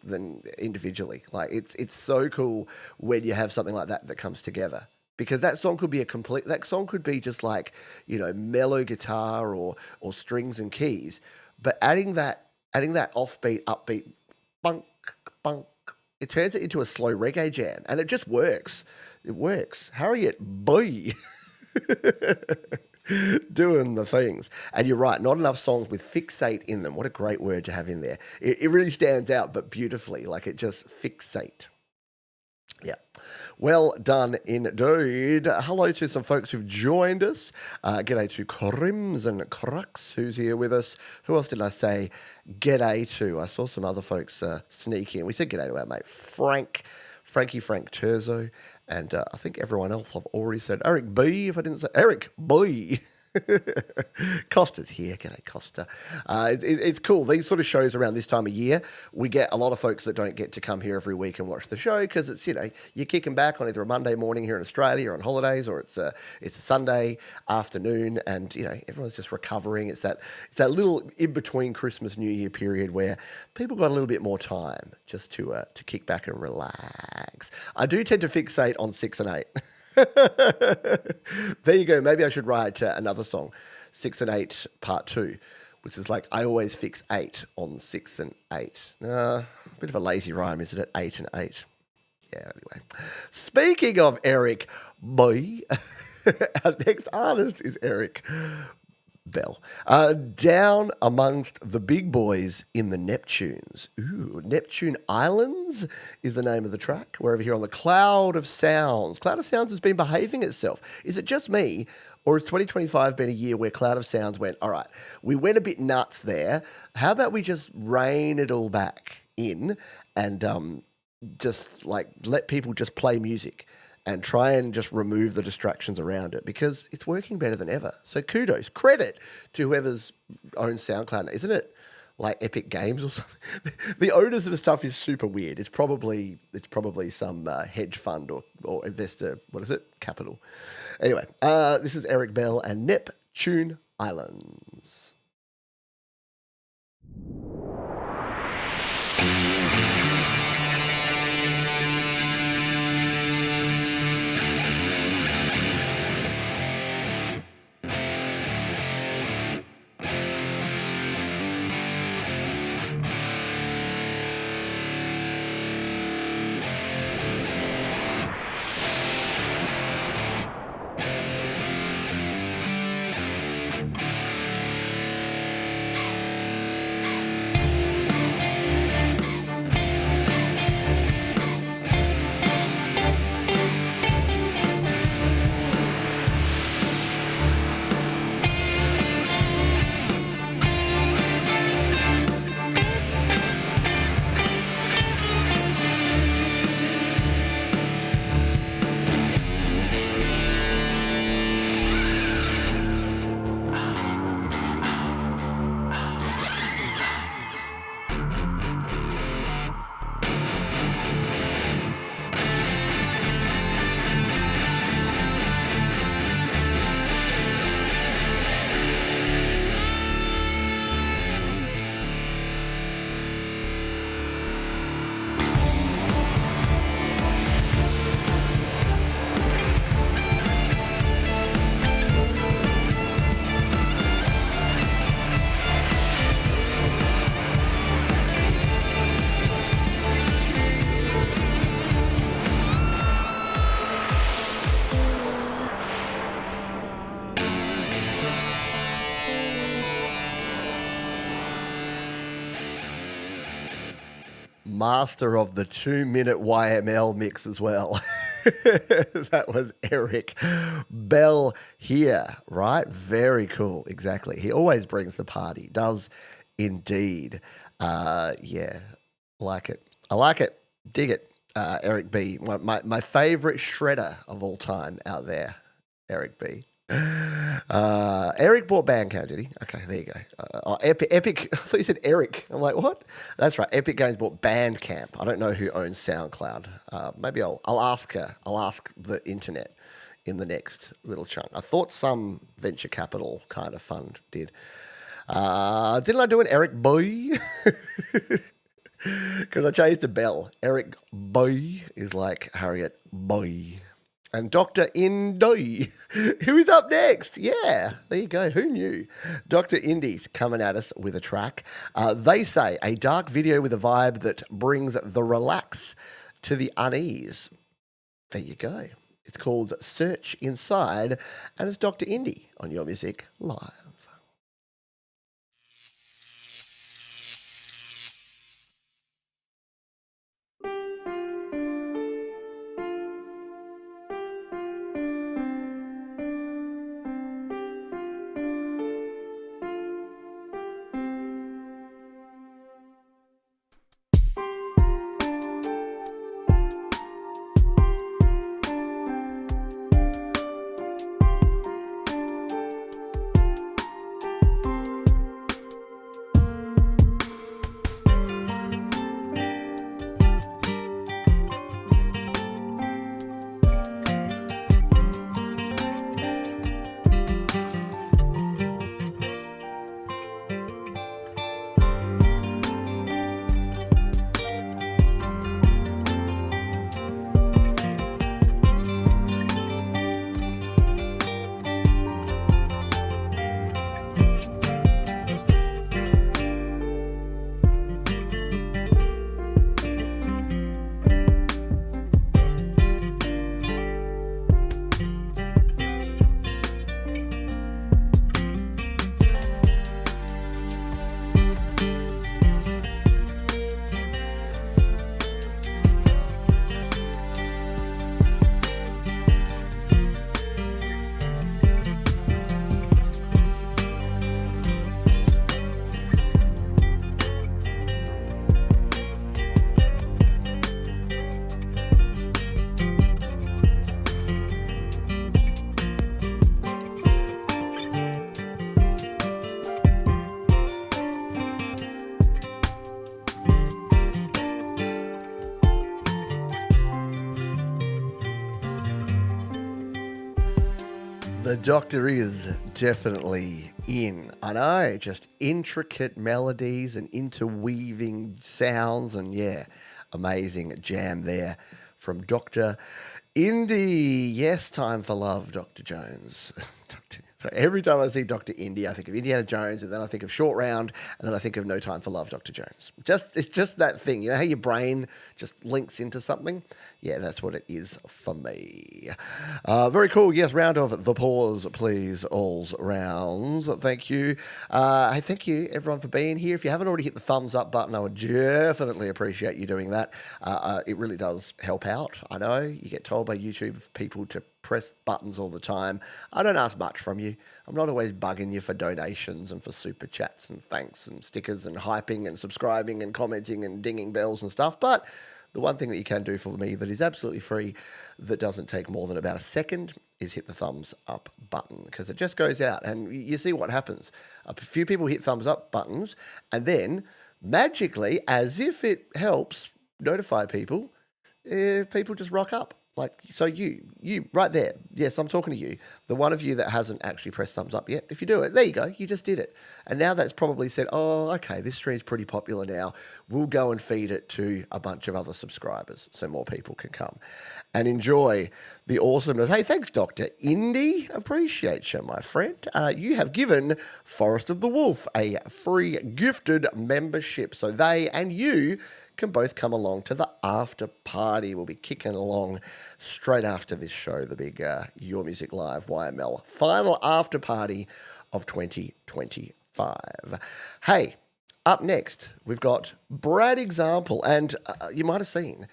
individually. Like it's so cool when you have something like that comes together. Because that song could be that song could be just like, you know, mellow guitar or strings and keys, but adding that offbeat, upbeat, bunk, bunk, it turns it into a slow reggae jam, and it just works. It works. Harriet B. doing the things. And you're right, not enough songs with fixate in them. What a great word to have in there. It really stands out, but beautifully, like it just fixate. Yeah. Well done indeed. Hello to some folks who've joined us. G'day to Crimson Crux, who's here with us. Who else did I say g'day to? I saw some other folks sneak in. We said g'day to our mate Frankie Frank Terzo, and I think everyone else I've already said. Eric B, if I didn't say Eric B. Costa's here. G'day, Costa. It's cool. These sort of shows around this time of year, we get a lot of folks that don't get to come here every week and watch the show because it's, you know, you're kicking back on either a Monday morning here in Australia or on holidays, or it's a Sunday afternoon, and you know everyone's just recovering. It's that little in between Christmas New Year period where people got a little bit more time just to kick back and relax. I do tend to fixate on 6 and 8. There you go. Maybe I should write another song, 6 and 8 part 2, which is like I always fix 8 on 6 and 8. A bit of a lazy rhyme, isn't it? 8 and 8. Yeah, anyway. Speaking of Eric Boy, our next artist is Eric Bell. Down amongst the big boys in the Neptunes. Ooh, Neptune Islands is the name of the track. We're over here on the Cloud of Sounds. Cloud of Sounds has been behaving itself. Is it just me, or has 2025 been a year where Cloud of Sounds went, all right, we went a bit nuts there. How about we just rein it all back in and just like let people just play music and try and just remove the distractions around it, because it's working better than ever. So kudos, credit to whoever's owns SoundCloud. Isn't it like Epic Games or something? The owners of the stuff is super weird. It's probably some hedge fund or investor, what is it? Capital. Anyway, this is Eric Bell and Neptune Islands. Master of the 2-minute YML mix as well. That was Eric Bell here, right? Very cool. Exactly. He always brings the party. Does indeed. Yeah, like it. I like it. Dig it. Eric B. My favorite shredder of all time out there. Eric B. Eric bought Bandcamp, did he? Okay, there you go. Epic. I thought you said Eric. I'm like, what? That's right. Epic Games bought Bandcamp. I don't know who owns SoundCloud. Maybe I'll ask her. I'll ask the internet in the next little chunk. I thought some venture capital kind of fund did. Didn't I do an Eric Boy? Because I changed to Bell. Eric Boy is like Harriet Boy. And Dr. Indy, who is up next. Yeah, there you go. Who knew? Dr. Indy's coming at us with a track. They say a dark video with a vibe that brings the relax to the unease. There you go. It's called Search Inside, and it's Dr. Indy on Your Music Live. The Doctor is definitely in. I know, just intricate melodies and interweaving sounds, and yeah, amazing jam there from Dr. Indy. Yes, time for love, Dr. Jones. So every time I see Dr. Indy, I think of Indiana Jones, and then I think of Short Round, and then I think of No Time for Love, Dr. Jones. It's just that thing. You know how your brain just links into something? Yeah, that's what it is for me. Very cool. Yes, round of the pause, please, all's rounds. Thank you. Hey, thank you, everyone, for being here. If you haven't already hit the thumbs up button, I would definitely appreciate you doing that. It really does help out. I know you get told by YouTube people to press buttons all the time. I don't ask much from you. I'm not always bugging you for donations and for super chats and thanks and stickers and hyping and subscribing and commenting and dinging bells and stuff. But the one thing that you can do for me that is absolutely free, that doesn't take more than about a second, is hit the thumbs up button, because it just goes out and you see what happens. A few people hit thumbs up buttons, and then magically, as if it helps notify people, people just rock up. Like, so you right there. Yes, I'm talking to you. The one of you that hasn't actually pressed thumbs up yet. If you do it, there you go. You just did it. And now that's probably said, oh, okay, this stream's pretty popular now. We'll go and feed it to a bunch of other subscribers so more people can come and enjoy the awesomeness. Hey, thanks, Dr. Indy. Appreciate you, my friend. You have given Forest of the Wolf a free gifted membership. So they and you can both come along to the after party. We'll be kicking along straight after this show, the big Your Music Live YML final after party of 2025. Hey, up next, we've got Brad Example, and you might have seen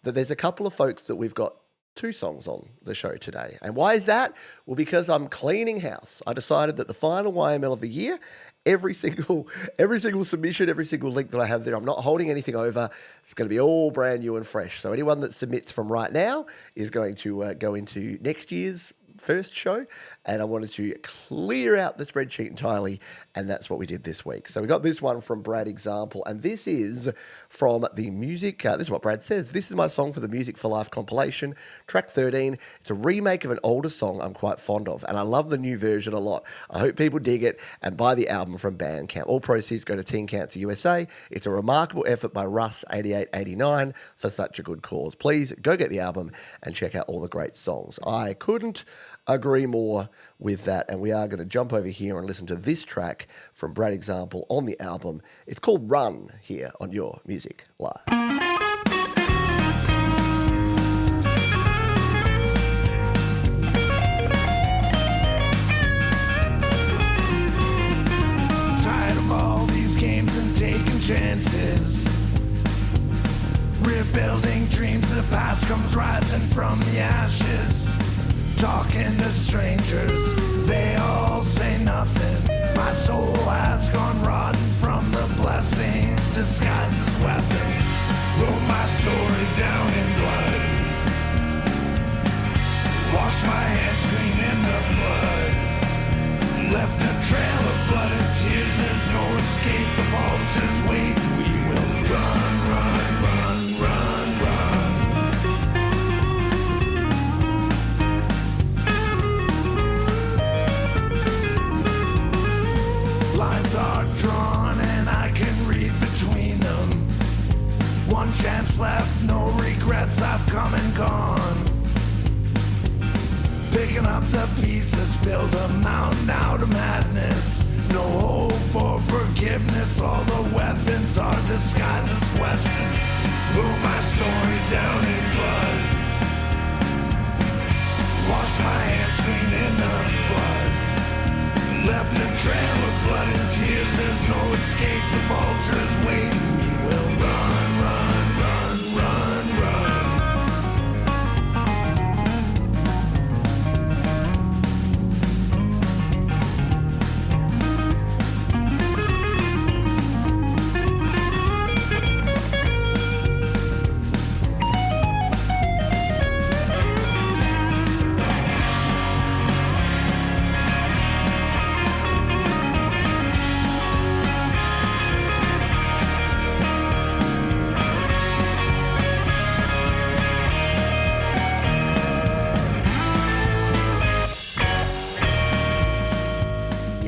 that there's a couple of folks that we've got 2 songs on the show today. And why is that? Well, because I'm cleaning house. I decided that the final YML of the year, every single submission, every single link that I have there, I'm not holding anything over. It's going to be all brand new and fresh. So anyone that submits from right now is going to go into next year's first show, and I wanted to clear out the spreadsheet entirely, and that's what we did this week. So we got this one from Brad Example, and this is from the music, this is what Brad says: this is my song for the Music for Life compilation, track 13. It's a remake of an older song I'm quite fond of, and I love the new version a lot. I hope people dig it and buy the album from Bandcamp. All proceeds go to Teen Cancer USA. It's a remarkable effort by Russ8889 for such a good cause. Please go get the album and check out all the great songs. I couldn't agree more with that, and we are going to jump over here and listen to this track from Brad Example on the album. It's called Run, here on Your Music Live. rising from the ashes, talking to strangers. They all say nothing. My soul has gone rotten from the blessings disguised as weapons. Wrote my story down in blood. Wash my hands clean in the flood. Left a trail of blood and tears. There's no escape. The vultures wait. We will run, run, run, run, run. Lines are drawn and I can read between them. One chance left, no regrets. I've come and gone. Picking up the pieces, build a mountain out of madness. No hope or forgiveness, all the weapons are disguised as questions. Wrote my story down in blood. Wash my hands clean in the flood. Left a trail of blood and tears, there's no escape. The vultures wait, we will run, run, run, run, run.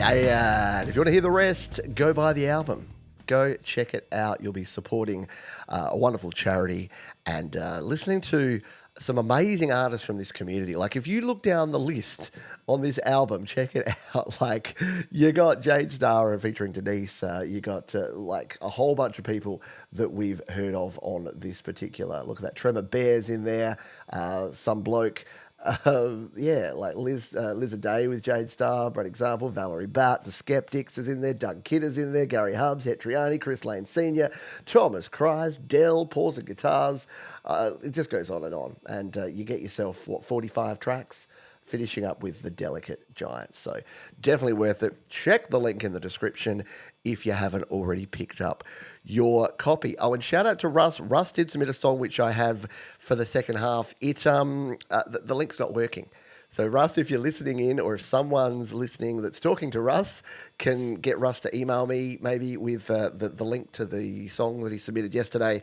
Yeah, and if you want to hear the rest, go buy the album. Go check it out. You'll be supporting a wonderful charity and listening to some amazing artists from this community. Like, if you look down the list on this album, check it out. Like, you got Jade Starr featuring Denise. You got like a whole bunch of people that we've heard of on this particular. Look at that. Tremor Bear's in there. Some bloke. Like Liz a Day with Jade Starr, for example. Valerie Batt, The Skeptics is in there. Doug Kidder's in there. Gary Hubbs, Hetriani, Chris Lane Sr., Thomas Cries, Dell, Paws and Guitars. It just goes on. And you get yourself, 45 tracks? Finishing up with The Delicate Giants. So definitely worth it. Check the link in the description if you haven't already picked up your copy. Oh, and shout out to Russ. Russ did submit a song which I have for the second half. The link's not working. So Russ, if you're listening in, or if someone's listening that's talking to Russ, can get Russ to email me maybe with the link to the song that he submitted yesterday.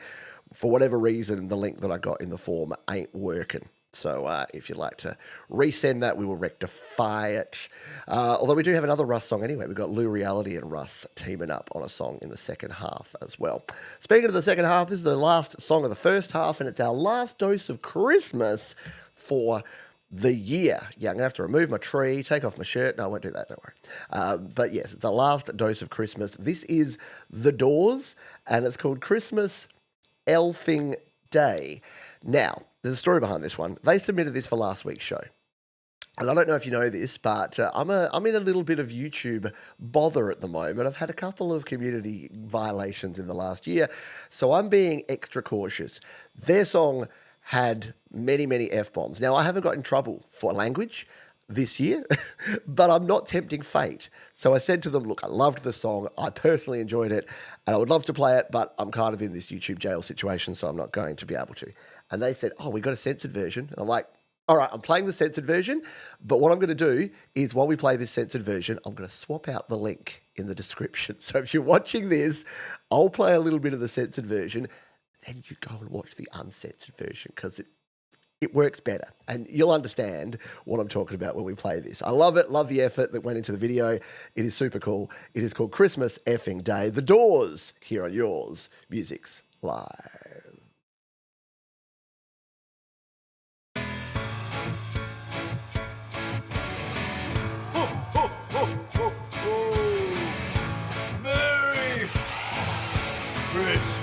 For whatever reason, the link that I got in the form ain't working. So if you'd like to resend that, we will rectify it. Although we do have another Russ song anyway. We've got Lou Reality and Russ teaming up on a song in the second half as well. Speaking of the second half, this is the last song of the first half, and it's our last dose of Christmas for the year. Yeah, I'm going to have to remove my tree, take off my shirt. No, I won't do that, don't worry. But yes, it's the last dose of Christmas. This is The Doors, and it's called Christmas Elfing Day. Now, there's a story behind this one. They submitted this for last week's show. And I don't know if you know this, but I'm in a little bit of YouTube bother at the moment. I've had a couple of community violations in the last year, so I'm being extra cautious. Their song had many, many F-bombs. Now, I haven't got in trouble for language this year, but I'm not tempting fate. So I said to them, look, I loved the song. I personally enjoyed it, and I would love to play it, but I'm kind of in this YouTube jail situation, so I'm not going to be able to. And they said, we got a censored version. And I'm like, all right, I'm playing the censored version, but what I'm going to do is while we play this censored version, I'm going to swap out the link in the description. So if you're watching this, I'll play a little bit of the censored version, then you go and watch the uncensored version because it works better. And you'll understand what I'm talking about when we play this. I love it. Love the effort that went into the video. It is super cool. It is called Christmas Effing Day. The Doors here on Yours Music's Live. Merry Christmas.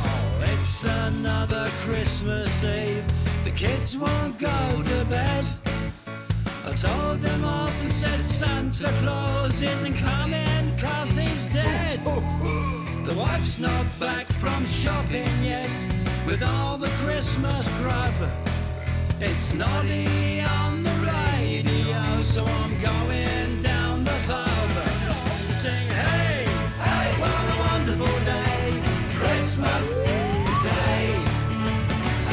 Oh, it's another Christmas Eve. The kids won't go to bed. I told them off and said Santa Claus isn't coming 'cause he's dead. The wife's not back from shopping yet. with all the Christmas grub. It's naughty on the radio, so I'm going down the pub to sing, hey, hey, what a wonderful day, it's Christmas Day.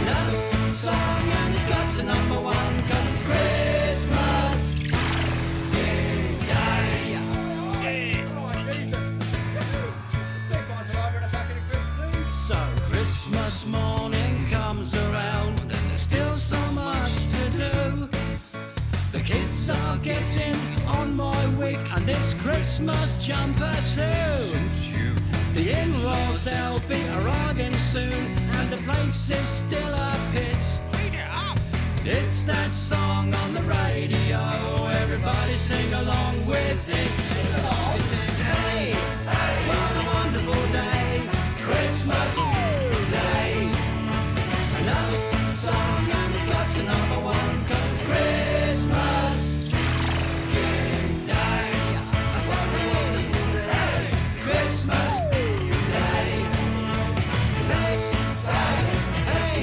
Another song and it's got to number one, 'cause it's Christmas Day. So Christmas morning comes around and there's still so much to do. The kids are getting on my wig and this Christmas jumper too. The in-laws, they'll be arriving soon and the place is still a pit. It's that song on the radio, everybody sing along with it. Hey, hey, what a wonderful day, it's Christmas Day. Another song and it's got to number one, 'cause it's Christmas Day. That's what we want to do today, Christmas Day. Hey, hey, hey,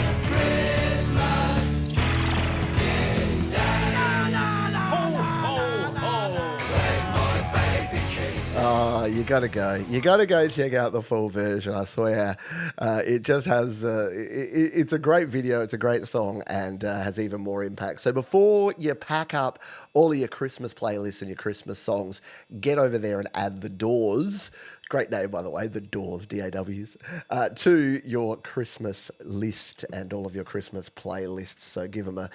it's Christmas Day. Where's my baby Jesus? Oh, you gotta go. You gotta go check out the full version. I swear, it just has. It's a great video. It's a great song, and has even more impact. So before you pack up all of your Christmas playlists and your Christmas songs, get over there and add The Doors. Great name, by the way, The Doors, DAWs, to your Christmas list and all of your Christmas playlists. So give them a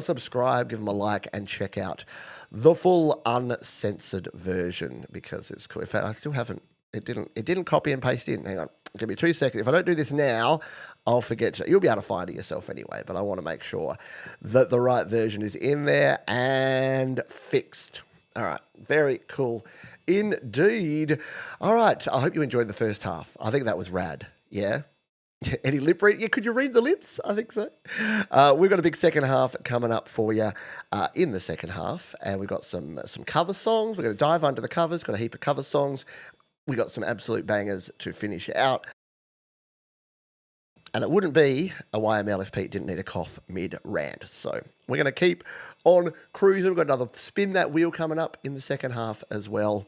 subscribe, give them a like, and check out the full uncensored version because it's cool. In fact, I still haven't. It didn't copy and paste in. Hang on, give me 2 seconds. If I don't do this now, I'll forget. You'll be able to find it yourself anyway. But I want to make sure that the right version is in there and fixed. All right, very cool indeed. All right, I hope you enjoyed the first half. I think that was rad. Yeah. Any lip read? Yeah, could you read the lips? I think so. We've got a big second half coming up for you in the second half, and we've got some cover songs. We're going to dive under the covers. Got a heap of cover songs. We got some absolute bangers to finish out. And it wouldn't be a YML if Pete didn't need a cough mid-rant. So we're going to keep on cruising. We've got another Spin That Wheel coming up in the second half as well.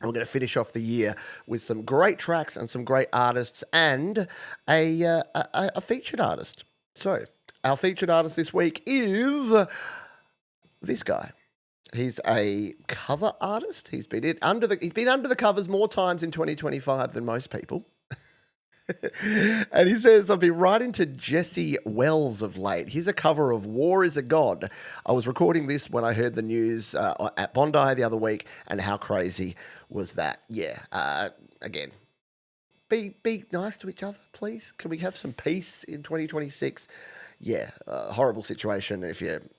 And we're going to finish off the year with some great tracks and some great artists and a featured artist. So our featured artist this week is this guy. He's a cover artist. He's been under the covers more times in 2025 than most people. And he says, I've been writing to Jesse Wells of late. Here's a cover of War is a God. I was recording this when I heard the news at Bondi the other week, and how crazy was that? Yeah, again, be nice to each other, please. Can we have some peace in 2026? Yeah, horrible situation.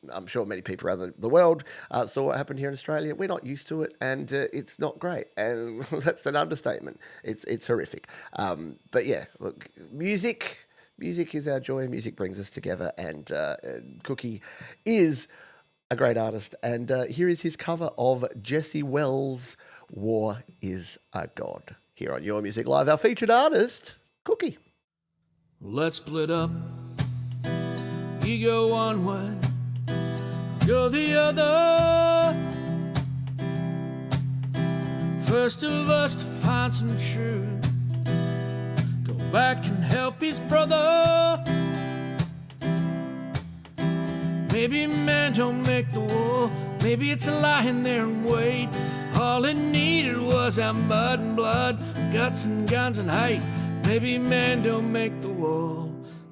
I'm sure many people around the world saw what happened here in Australia. We're not used to it, and it's not great. And that's an understatement. It's horrific. But yeah, look, music is our joy. Music brings us together, and Cookie is a great artist. And here is his cover of Jesse Wells' "War Is a God" here on Your Music Live. Our featured artist, Cookie. Let's split up. You go one way, go the other. First of us to find some truth, go back and help his brother. Maybe man don't make the war, maybe it's lying there and wait. All it needed was our mud and blood, guts and guns and hate. Maybe man don't make the war,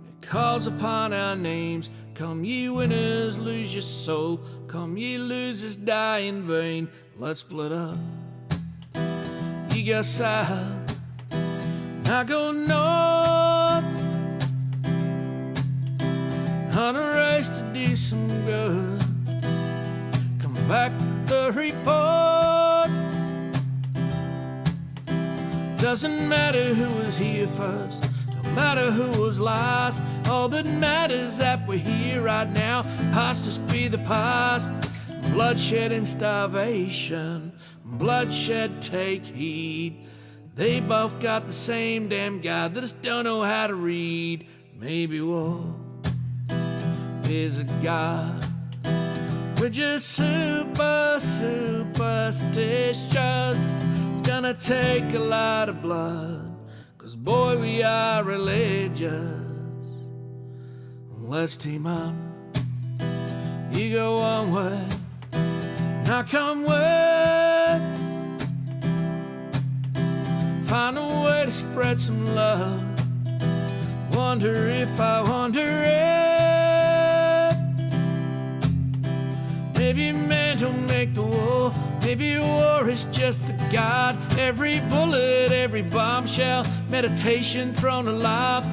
it calls upon our names. Come ye winners, lose your soul. Come ye losers, die in vain. Let's split up. You go south, I go north, on a race to do some good. Come back with the report. Doesn't matter who was here first, no matter who was last. All that matters that we're here right now. Past just be the past. Bloodshed and starvation, bloodshed take heed. They both got the same damn guy, they just don't know how to read. Maybe war is a god. We're just superstitious. It's gonna take a lot of blood, 'cause boy, we are religious. Let's team up. You go one way, I come way. Find a way to spread some love. Wonder if I wonder if maybe man don't make the war. Maybe war is just the God. Every bullet, every bombshell, meditation thrown alive.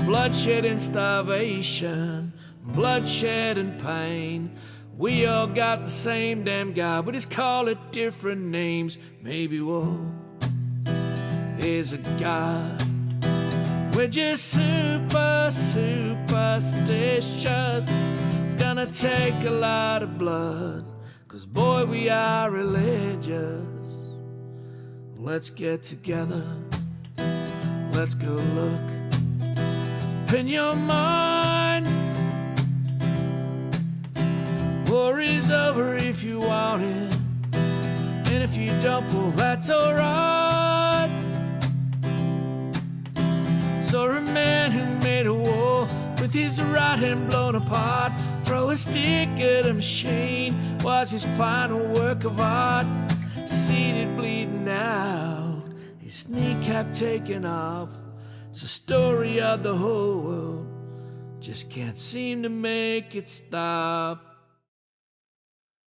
Bloodshed and starvation, bloodshed and pain. We all got the same damn God, we just call it different names. Maybe war is a God. We're just superstitious. It's gonna take a lot of blood, 'cause boy, we are religious. Let's get together, let's go look in your mind. War is over if you want it, and if you don't, well, that's alright. Saw a man who made a war with his right hand blown apart. Throw a stick at a machine was his final work of art. Seated bleeding out, his kneecap taken off. It's a story of the whole world, just can't seem to make it stop.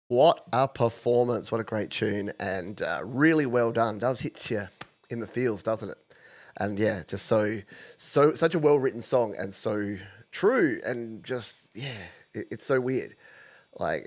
What a performance. What a great tune. And really well done. Does hit you in the feels, doesn't it? And yeah, just such a well-written song, and so true, and just, yeah, it's so weird. Like,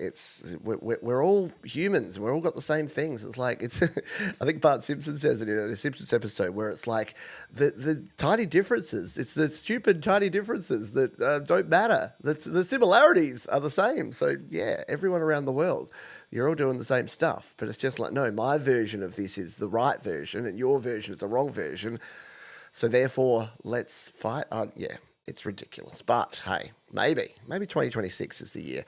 we're all humans. We're all got the same things. It's like, it's, I think Bart Simpson says it in a Simpsons episode, where it's like the tiny differences. It's the stupid tiny differences that don't matter. The similarities are the same. So yeah, everyone around the world, you're all doing the same stuff. But it's just like, no, my version of this is the right version, and your version is the wrong version. So therefore, let's fight. Yeah. It's ridiculous, but hey, maybe 2026 is the year.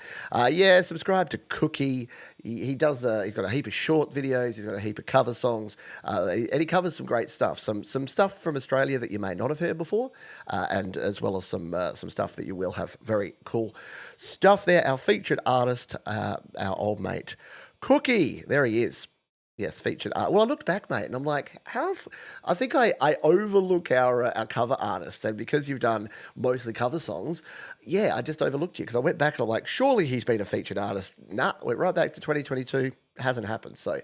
Yeah, subscribe to Cookie. He does. He's got a heap of short videos. He's got a heap of cover songs, and he covers some great stuff. Some stuff from Australia that you may not have heard before, and as well as some stuff that you will have. Very cool stuff there. Our featured artist, our old mate Cookie. There he is. Yes, featured art. Well, I looked back, mate, and I'm like, I think I overlook our cover artists, and because you've done mostly cover songs, yeah, I just overlooked you, because I went back and I'm like, surely he's been a featured artist. Nah, went right back to 2022. Hasn't happened. So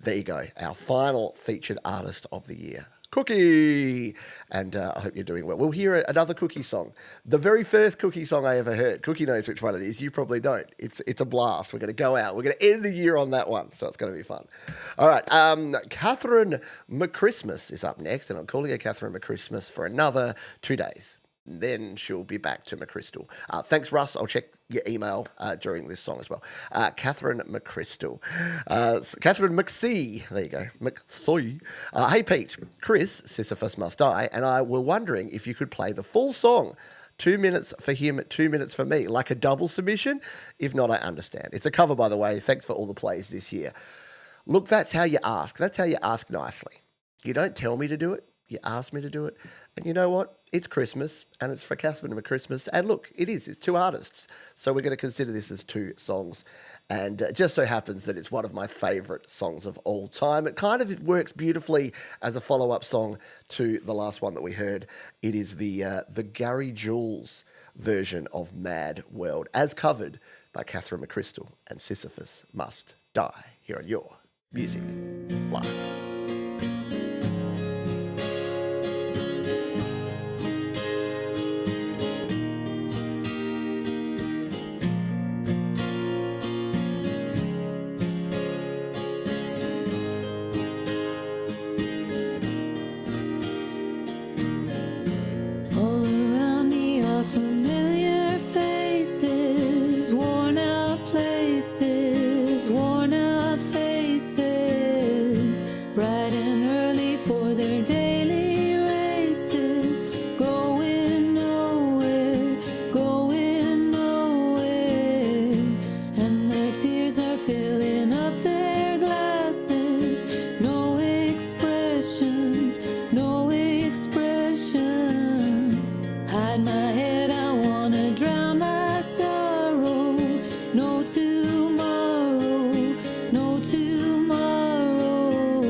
there you go. Our final featured artist of the year. Cookie. And I hope you're doing well. We'll hear another Cookie song. The very first Cookie song I ever heard. Cookie knows which one it is. You probably don't. It's a blast. We're going to go out. We're going to end the year on that one. So it's going to be fun. All right. Catherine McChristmas is up next. And I'm calling her Catherine McChristmas for another 2 days. Then she'll be back to McChrystal. Thanks, Russ. I'll check your email during this song as well. Catherine McChrystal. Catherine McSee. There you go. McSoy. Hey, Pete. Chris, Sisyphus Must Die, and I were wondering if you could play the full song. 2 minutes for him, 2 minutes for me. Like a double submission? If not, I understand. It's a cover, by the way. Thanks for all the plays this year. Look, that's how you ask. That's how you ask nicely. You don't tell me to do it. You ask me to do it. And you know what? It's Christmas, and it's for Catherine McChristmas. And look, it is. It's two artists. So we're going to consider this as two songs. And it just so happens that it's one of my favourite songs of all time. It kind of works beautifully as a follow-up song to the last one that we heard. It is the Gary Jules version of Mad World, as covered by Catherine McChrystal and Sisyphus Must Die, here on Your Music Live. head, I wanna drown my sorrow. No tomorrow, no tomorrow.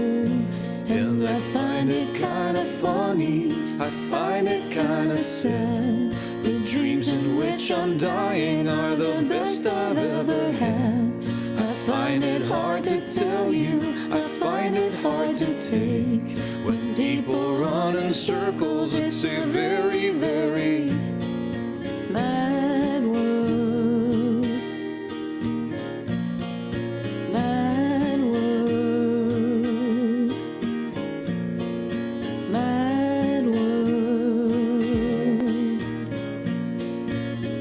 And I find it kinda funny, I find it kinda sad. The dreams in which I'm dying are the best I've ever had. I find it hard to tell you, I find it hard to take. When people run in circles, it's a very, very mad world. Mad world. Mad world.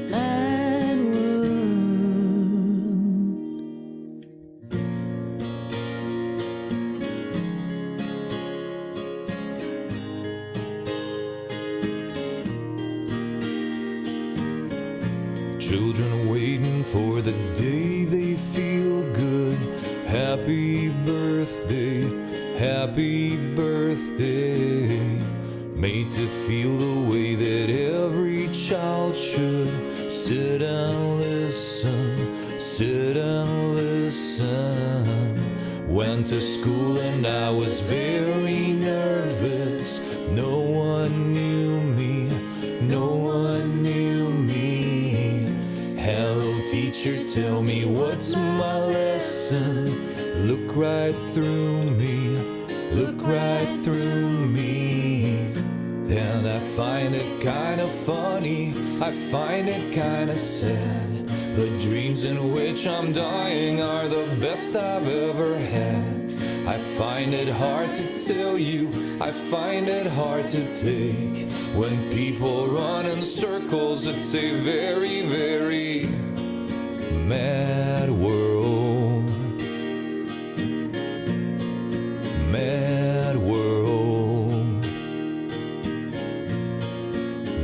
Mad world. Children waiting for the day they feel good. Happy birthday, happy birthday. Made to feel the way that every child should. Sit and listen, sit and listen. Went to school and I was very nervous. No one knew me, no one knew me. Hello teacher, tell me what's my lesson. Look right through me, look right through me. And I find it kinda funny, I find it kinda sad. The dreams in which I'm dying are the best I've ever had. I find it hard to tell you, I find it hard to take. When people run in circles, it's a very, very mad world. Mad world.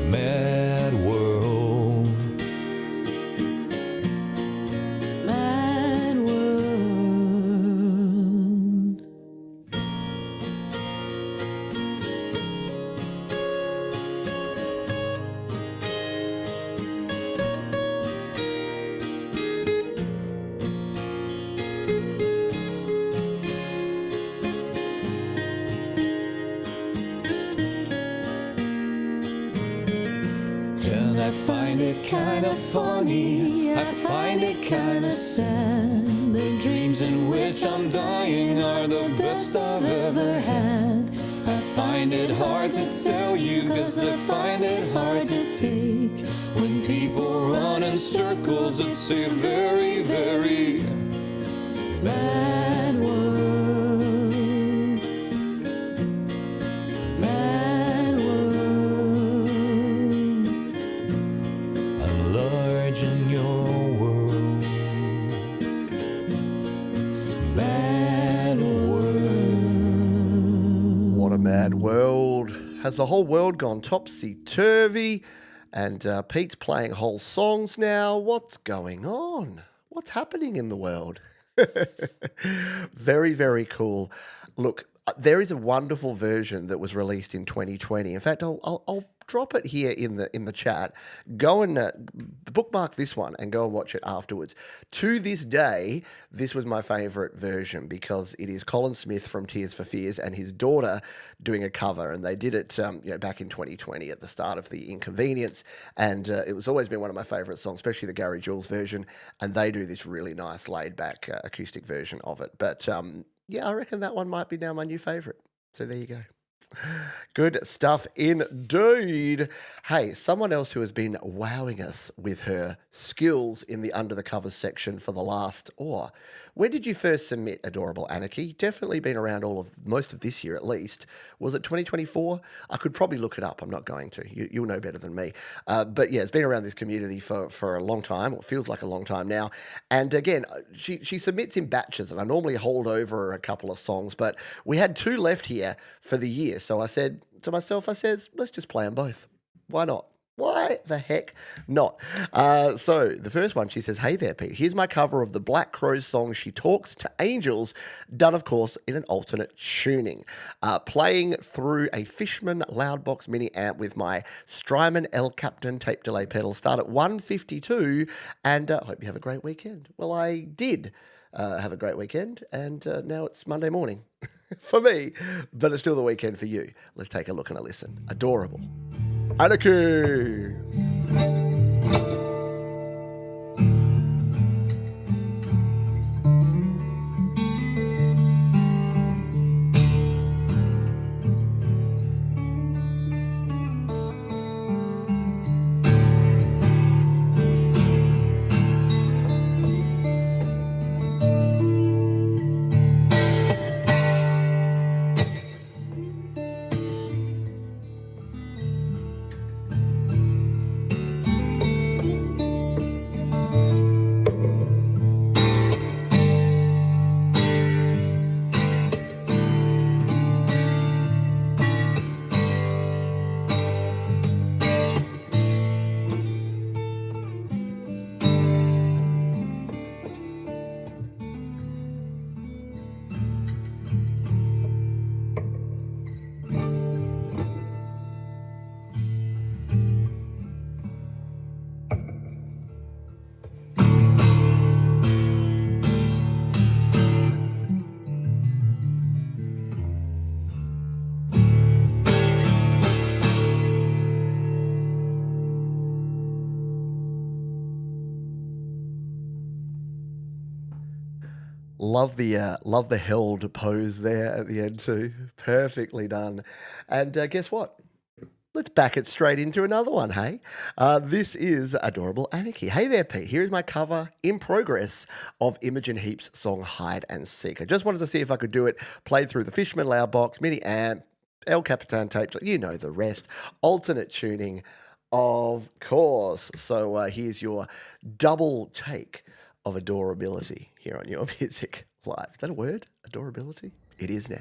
Mad world. Mad world. And I find it kinda funny, I find it kinda sad. The dreams in which I'm dying are the best I've ever had. I find it hard to tell you, cause I find it hard to take. When people run in circles, it's a very, very Mad world. Mad world. I'm large in your world. Mad world. What a mad world. Has the whole world gone topsy-turvy? And Pete's playing whole songs now. What's going on? What's happening in the world? Very, very cool. Look, there is a wonderful version that was released in 2020. In fact, I'll drop it here in the chat. Go and bookmark this one and go and watch it afterwards. To this day, this was my favourite version because it is Colin Smith from Tears for Fears and his daughter doing a cover, and they did it back in 2020 at the start of The Inconvenience, and it was always been one of my favourite songs, especially the Gary Jules version, and they do this really nice laid-back acoustic version of it. But yeah, I reckon that one might be now my new favourite. So there you go. Good stuff indeed. Hey, someone else who has been wowing us with her skills in the Under the Covers section for the last, when did you first submit Adorable Anarchy? Definitely been around most of this year at least. Was it 2024? I could probably look it up. I'm not going to. You'll know better than me. But yeah, it's been around this community for a long time, or feels like a long time now. And again, she submits in batches, and I normally hold over a couple of songs, but we had 2 left here for the year. So I said to myself, let's just play them both. Why not? Why the heck not? So the first one, she says, "Hey there, Pete. Here's my cover of the Black Crowes song, She Talks to Angels," done, of course, in an alternate tuning. Playing through a Fishman Loudbox mini amp with my Strymon El Captain tape delay pedal. Start at 1:52, and hope you have a great weekend. Well, I did have a great weekend, and now it's Monday morning for me, but it's still the weekend for you. Let's take a look and a listen. Adorable. Anarchy! Love the held pose there at the end too. Perfectly done. And guess what? Let's back it straight into another one, hey? This is Adorable Anarchy. Hey there, Pete. Here is my cover in progress of Imogen Heap's song Hide and Seek. I just wanted to see if I could do it. Played through the Fishman Loudbox, mini amp, El Capitan tapes, you know the rest. Alternate tuning, of course. So here's your double take of adorability here on Your Music Live. Is that a word? Adorability? It is now.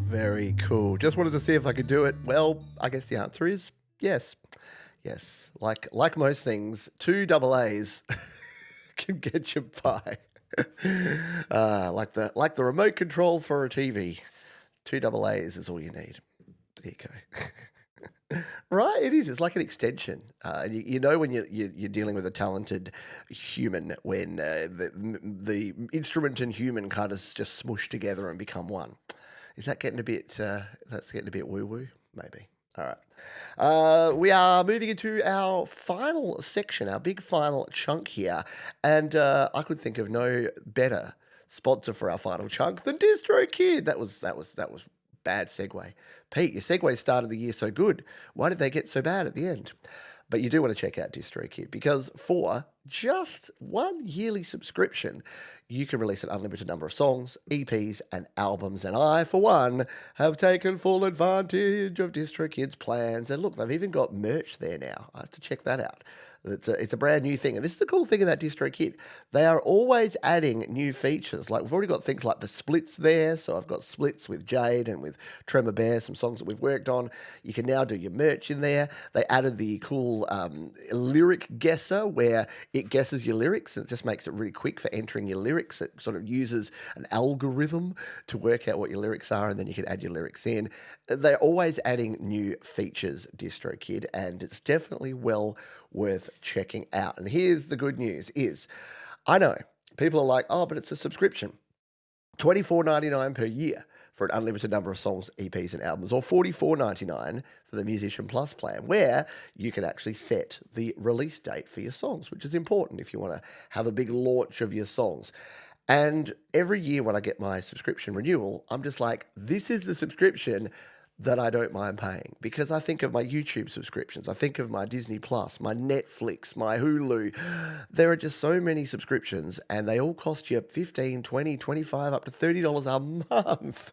Very cool. Just wanted to see if I could do it. Well, I guess the answer is yes. Yes. Like most things, 2 double A's can get you by. Like the remote control for a TV. 2 double A's is all you need. There you go. Right, it is. It's like an extension. You know when you're dealing with a talented human when the instrument and human kind of just smush together and become one. Is that getting a bit? That's getting a bit woo woo, maybe. All right. We are moving into our final section, our big final chunk here, and I could think of no better sponsor for our final chunk than DistroKid. That was bad segue. Pete, your segue started the year so good. Why did they get so bad at the end? But you do want to check out DistroKid because for just one yearly subscription, you can release an unlimited number of songs, EPs, and albums. And I, for one, have taken full advantage of DistroKid's plans. And look, they've even got merch there now. I have to check that out. It's a brand new thing. And this is the cool thing about DistroKid. They are always adding new features. Like we've already got things like the splits there. So I've got splits with Jade and with Tremor Bear, some songs that we've worked on. You can now do your merch in there. They added the cool lyric guesser where it guesses your lyrics and it just makes it really quick for entering your lyrics. It sort of uses an algorithm to work out what your lyrics are and then you can add your lyrics in. They're always adding new features, DistroKid, and it's definitely well worth checking out. And here's the good news is, I know people are like, oh, but it's a subscription. $24.99 per year for an unlimited number of songs, EPs, and albums, or $44.99 for the Musician Plus plan, where you can actually set the release date for your songs, which is important if you want to have a big launch of your songs. And every year when I get my subscription renewal, I'm just like, this is the subscription that I don't mind paying, because I think of my YouTube subscriptions, I think of my Disney Plus, my Netflix, my Hulu. There are just so many subscriptions and they all cost you $15, $20, $25, up to $30 a month.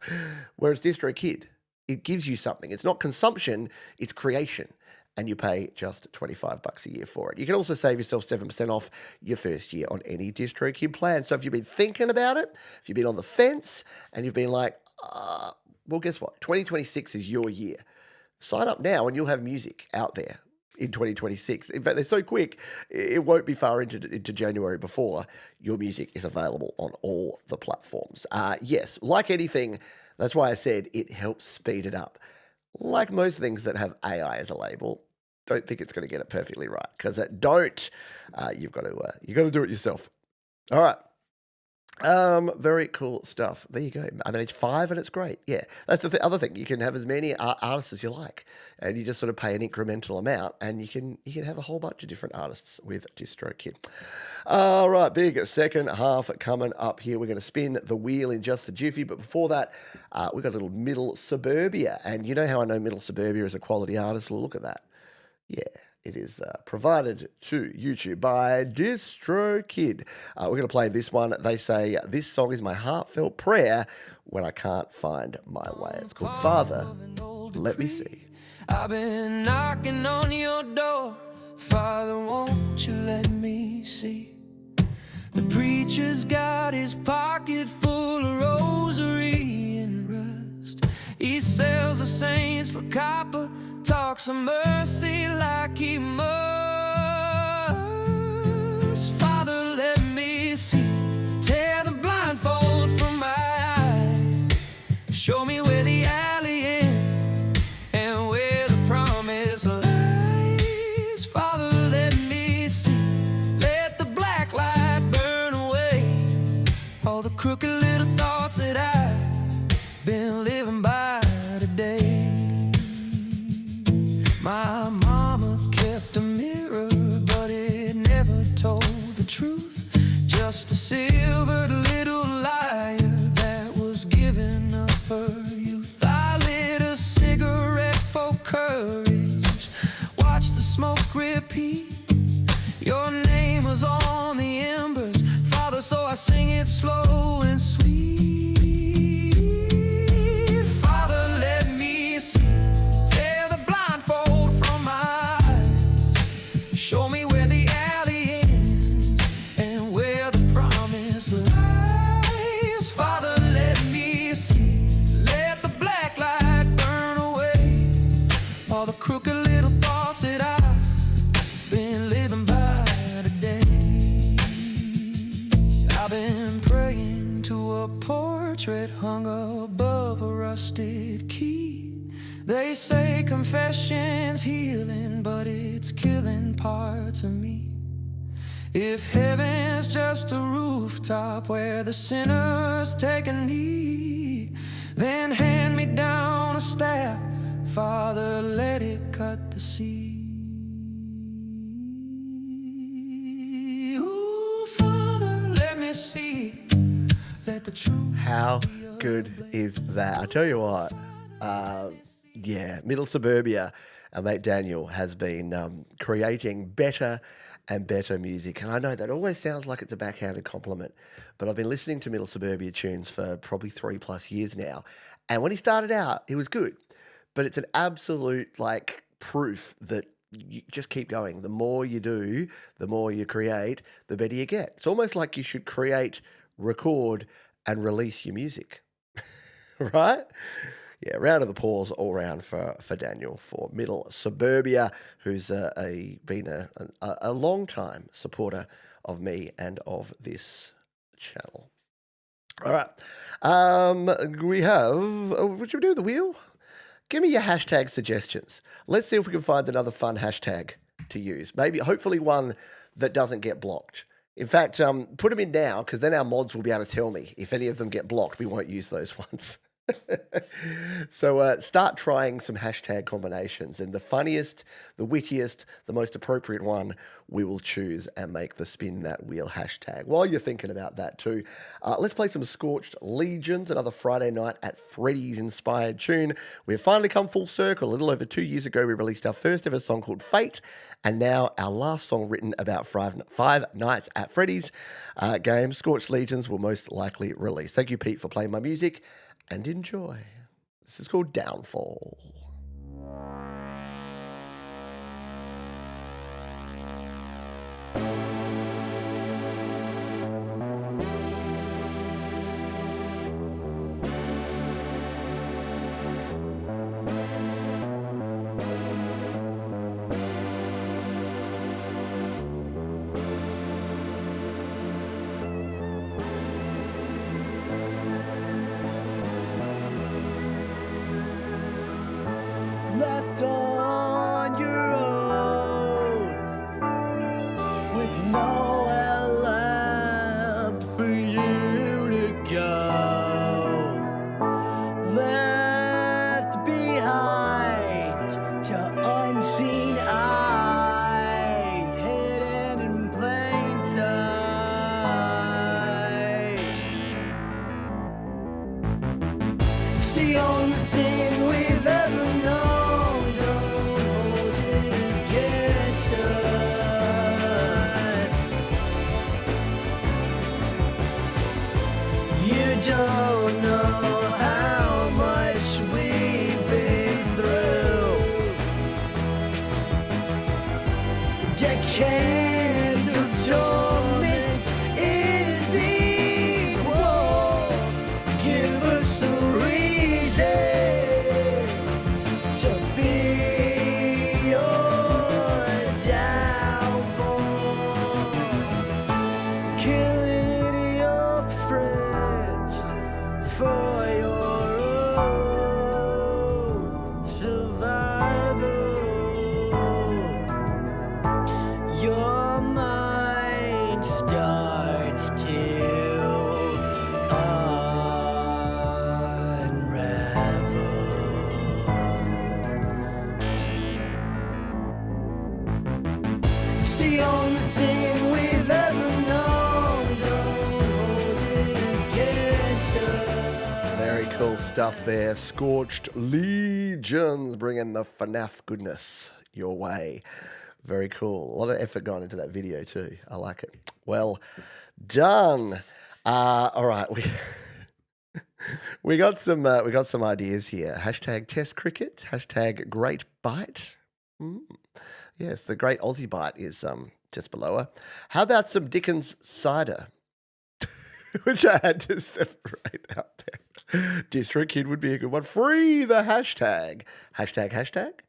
Whereas DistroKid, it gives you something. It's not consumption, it's creation. And you pay just $25 a year for it. You can also save yourself 7% off your first year on any DistroKid plan. So if you've been thinking about it, if you've been on the fence and you've been like, well, guess what? 2026 is your year. Sign up now and you'll have music out there in 2026. In fact, they're so quick, it won't be far into January before your music is available on all the platforms. Yes, like anything, that's why I said it helps speed it up. Like most things that have AI as a label, don't think it's going to get it perfectly right, because you've got to do it yourself. All right. Very cool stuff. There you go. I mean, it's 5 and it's great. Yeah, that's the other thing. You can have as many artists as you like, and you just sort of pay an incremental amount, and you can have a whole bunch of different artists with DistroKid. All right, big second half coming up here. We're going to spin the wheel in just a jiffy, but before that, we've got a little Middle Suburbia, and you know how I know Middle Suburbia is a quality artist? Well, look at that. Yeah. It is provided to YouTube by DistroKid. We're going to play this one. They say, this song is my heartfelt prayer when I can't find my way. It's called Father, Let Me See. I've been knocking on your door. Father, won't you let me see? The preacher's got his pocket full of rosary and rust. He sells the saints for copper, talks of mercy like he must. Father, let me see. Tear the blindfold from my eyes. Show me where the alley ends and where the promise lies. Father, let me see. Let the black light burn away all the crooked little thoughts that I've been living by today. My mama kept a mirror, but it never told the truth. Just a silvered little liar that was giving up her youth. I lit a cigarette for courage, watched the smoke repeat. Your name was on the embers, Father, so I sing it slow and sweet. Father, let me see. Show me where the alley ends and where the promise lies. Father, let me see. Let the black light burn away all the crooked little thoughts that I've been living by today. I've been praying to a portrait hung above a rusted key. They say confession's healing, but it's killing parts of me. If heaven's just a rooftop where the sinners take a knee, Then hand me down a staff, Father, let it cut the sea. Ooh, Father, let me see. Let the truth. How good is that? I tell you what, Middle Suburbia, our mate Daniel has been creating better and better music. And I know that always sounds like it's a backhanded compliment, but I've been listening to Middle Suburbia tunes for probably 3+ years now. And when he started out, he was good, but it's an absolute like proof that you just keep going. The more you do, the more you create, the better you get. It's almost like you should create, record, and release your music, right? Yeah, round of applause all round for Daniel, for Middle Suburbia, who's been a long time supporter of me and of this channel. All right, we have, what should we do, the wheel? Give me your hashtag suggestions. Let's see if we can find another fun hashtag to use. Maybe, hopefully one that doesn't get blocked. In fact, put them in now, because then our mods will be able to tell me if any of them get blocked. We won't use those ones. So start trying some hashtag combinations, and the funniest, the wittiest, the most appropriate one we will choose and make the spin that wheel hashtag. While you're thinking about that too, let's play some Scorched Legions, another Friday Night at Freddy's inspired tune. We've finally come full circle. A little over 2 years ago, we released our first ever song called Fate, and now our last song written about Five Nights at Freddy's game, Scorched Legions, will most likely release. Thank you, Pete, for playing my music, and enjoy. This is called Downfall. Left on your own, with nowhere left for you to go, left behind to unseen eyes, hidden in plain sight. It's the only thing we've ever known. Don't know how much we've been through. Decades of torment in these walls give us a reason to be your downfall. Killing your friends for your own survival. Your mind starts to unravel. It's the only thing we've ever known. Don't hold it against us. Very cool stuff there. Scorched Legions, bringing the FNAF goodness your way. Very cool. A lot of effort gone into that video too. I like it. Well done. All right, we got some ideas here. Hashtag Test Cricket. Hashtag Great Bite. Yes, the Great Aussie Bite is just below her. How about some Dickens cider? Which I had to separate out there. District Kid would be a good one. Free the hashtag. Hashtag.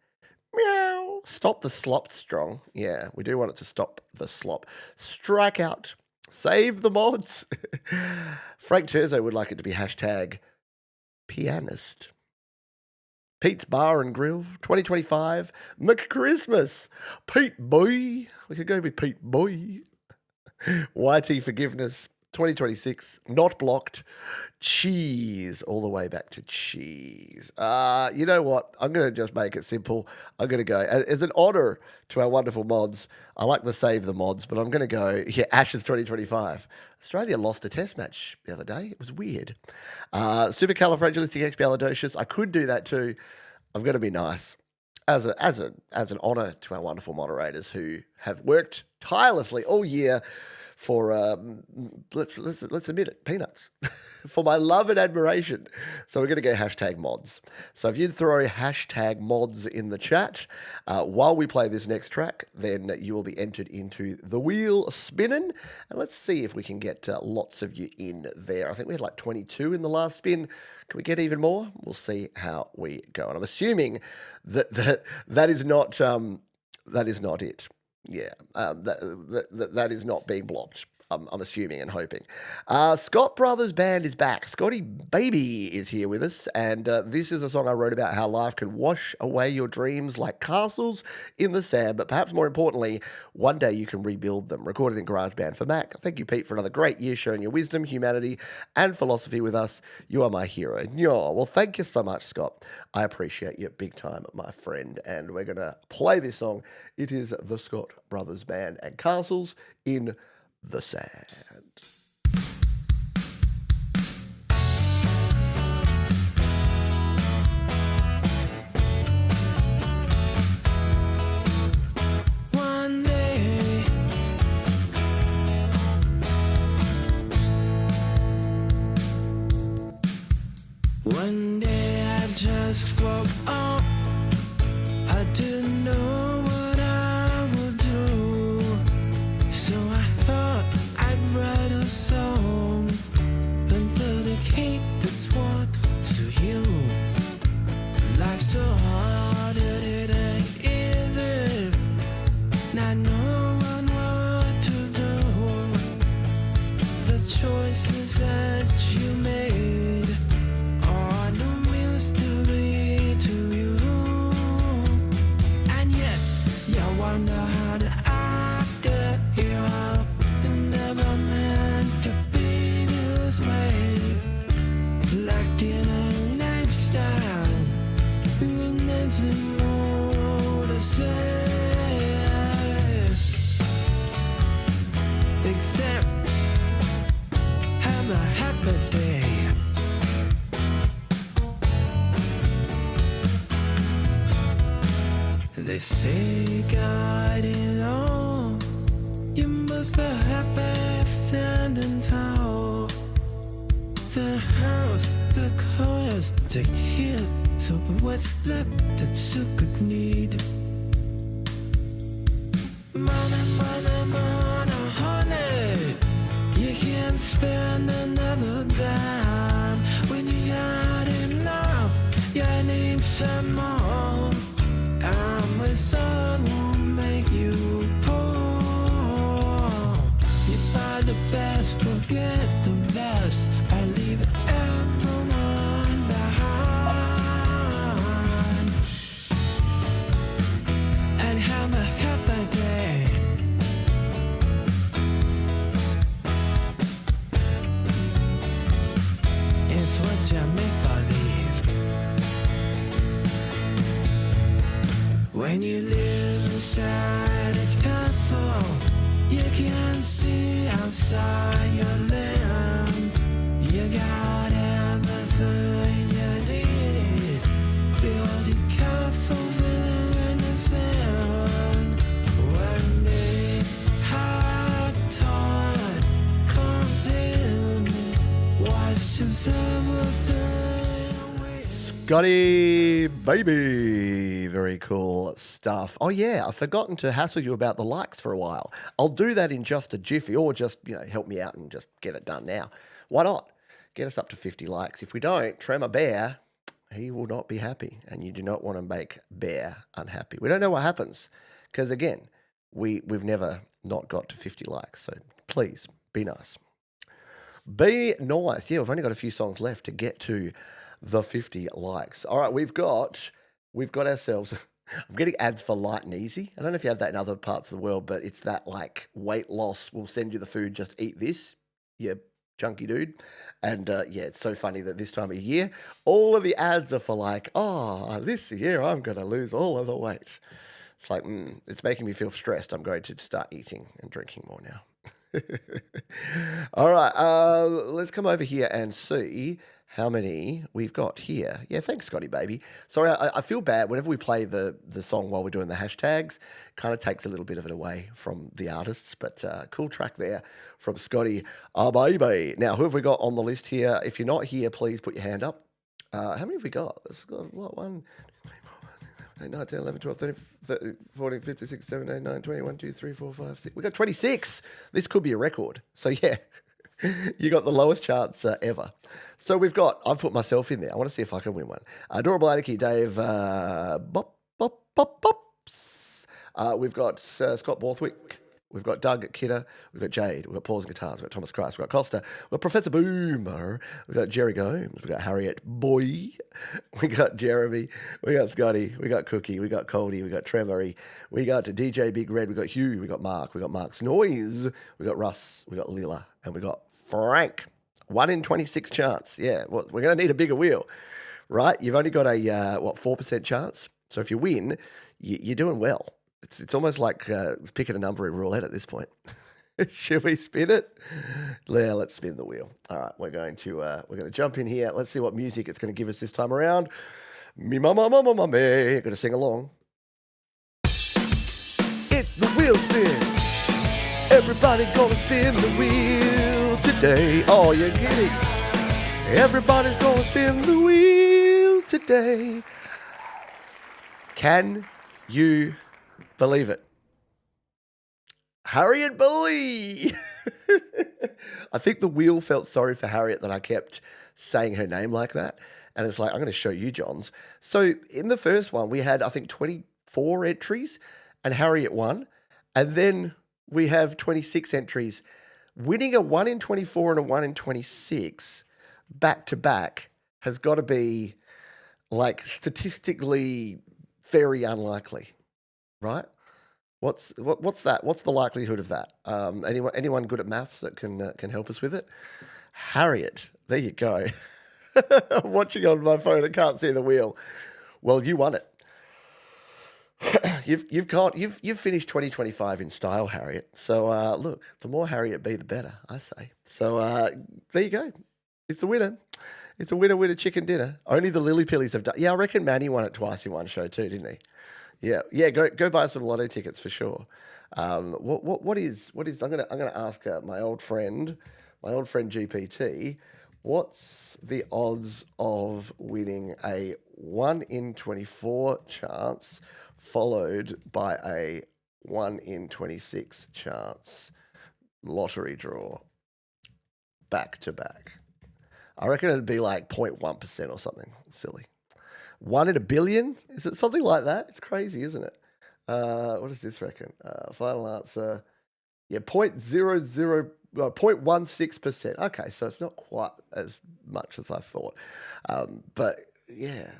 Meow. Stop the slop strong. Yeah, we do want it to stop the slop. Strike out. Save the mods. Frank Terzo would like it to be hashtag pianist. Pete's Bar and Grill 2025. McChristmas. Pete Boy. We could go with Pete Boy. YT Forgiveness. 2026, not blocked. Cheese, all the way back to cheese. You know what? I'm going to just make it simple. I'm going to go, as an honour to our wonderful mods, I like to save the mods, but I'm going to go, Ashes 2025. Australia lost a test match the other day. It was weird. Supercalifragilisticexpialidocious. I could do that too. I'm going to be nice. As an honour to our wonderful moderators who have worked tirelessly all year for let's admit it, peanuts, for my love and admiration. So we're going to go hashtag mods. So if you throw hashtag mods in the chat while we play this next track, then you will be entered into the wheel spinning. And let's see if we can get lots of you in there. I think we had like 22 in the last spin. Can we get even more? We'll see how we go. And I'm assuming that is not it. Yeah, that is not being blocked. I'm assuming and hoping. Scott Brothers Band is back. Scotty Baby is here with us, and this is a song I wrote about how life can wash away your dreams like castles in the sand, but perhaps more importantly, one day you can rebuild them. Recorded in GarageBand for Mac. Thank you, Pete, for another great year sharing your wisdom, humanity, and philosophy with us. You are my hero. Well, thank you so much, Scott. I appreciate you big time, my friend, and we're going to play this song. It is the Scott Brothers Band and Castles in the Sand. One day, I just woke up. I didn't know what I would do, so I thought I'd write a song and dedicate this one to you. Life's so hard and it ain't easy, not knowing what to do. The choices that you made are no mystery to you, and yet you wonder how did I get here. You never meant to be this way, like in a lifestyle, with nothing more to say, except have a happy day. They say God is all, you must be happy standing tall. The house, the cars, the kids, so what's left that you could need? Money, money, money, honey, you can't spend another dime. When you're out in love, you need some more. I'm with someone who'll make you poor. You buy the best, forget the best. I leave everyone behind and have a happy day. It's what you make believe. When you live inside a castle, you can't see outside your land. You got everything you need. Build your castles in the sand. One day, high tide comes in, washes everything away. Scotty Baby. Very cool stuff. Oh, yeah, I've forgotten to hassle you about the likes for a while. I'll do that in just a jiffy, or just, help me out and just get it done now. Why not? Get us up to 50 likes. If we don't, Tremor Bear, he will not be happy, and you do not want to make Bear unhappy. We don't know what happens because, again, we've never not got to 50 likes. So please, be nice. Be nice. Yeah, we've only got a few songs left to get to the 50 likes. All right, we've got ourselves. I'm getting ads for Light and Easy. I don't know if you have that in other parts of the world, but it's that like weight loss. We'll send you the food. Just eat this. you chunky dude. And yeah, it's so funny that this time of year, all of the ads are for like, oh, this year I'm going to lose all of the weight. It's like, it's making me feel stressed. I'm going to start eating and drinking more now. All right, let's come over here and see how many we've got here. Yeah, thanks, Scotty, baby. Sorry, I feel bad. Whenever we play the song while we're doing the hashtags, kind of takes a little bit of it away from the artists, but cool track there from Scotty, baby. Now, who have we got on the list here? If you're not here, please put your hand up. How many have we got? Let's go, what, 1, 2, 3, 4, 5, 6, 7, 8, 9, 10, 11, 12, 13, 14, 15, 16, 17, 18, 19, 20, 1, 2, 3, 4, 5, 6. We got 26. This could be a record. So, yeah, you got the lowest chance ever. So I've put myself in there. I want to see if I can win one. Adorable Anarchy, Dave, Bops. We've got Scott Borthwick. We've got Doug Kidder. We've got Jade. We've got Paws and Guitars. We've got Thomas Christ. We've got Costa. We've got Professor Boomer. We've got Jerry Gomes. We've got Harriet Boy. We got Jeremy. We got Scotty. We got Cookie. We got Cody. We got Tremory. We got DJ Big Red. We got Hugh. We got Mark. We got Mark's Noise. We got Russ. We got Lila. And we got Frank. 1 in 26 chance. Yeah, well, we're going to need a bigger wheel, right? You've only got a, 4% chance. So if you win, you're doing well. It's almost like picking a number in roulette at this point. Should we spin it? Yeah, let's spin the wheel. All right, we're going to jump in here. Let's see what music it's going to give us this time around. Me mama mama mama me. Going to sing along. It's the wheel spin. Everybody gonna spin the wheel today. Oh, you're kidding. Everybody's gonna spin the wheel today. Can you believe it? Harriet Boy. I think the wheel felt sorry for Harriet that I kept saying her name like that. And it's like, I'm going to show you, Johns. So in the first one, we had, I think, 24 entries and Harriet won. And then we have 26 entries. Winning a 1 in 24 and a 1 in 26 back to back has got to be like statistically very unlikely, right? What's that? What's the likelihood of that? Anyone good at maths that can help us with it? Harriet, there you go. I'm watching on my phone. I can't see the wheel. Well, you won it. You've finished 2025 in style, Harriet. So look, the more Harriet be, the better, I say. So there you go. It's a winner. It's a winner chicken dinner. Only the Lily Pillies have done. Yeah, I reckon Manny won it twice in one show too, didn't he? Yeah. Go buy some lotto tickets for sure. What is? I'm gonna ask my old friend GPT. What's the odds of winning a 1 in 24 chance followed by a 1 in 26 chance lottery draw back to back? I reckon it'd be like 0.1% or something silly. 1 in a billion? Is it something like that? It's crazy, isn't it? What does this reckon? Final answer. Yeah, 0.16%. Okay, so it's not quite as much as I thought. But yeah,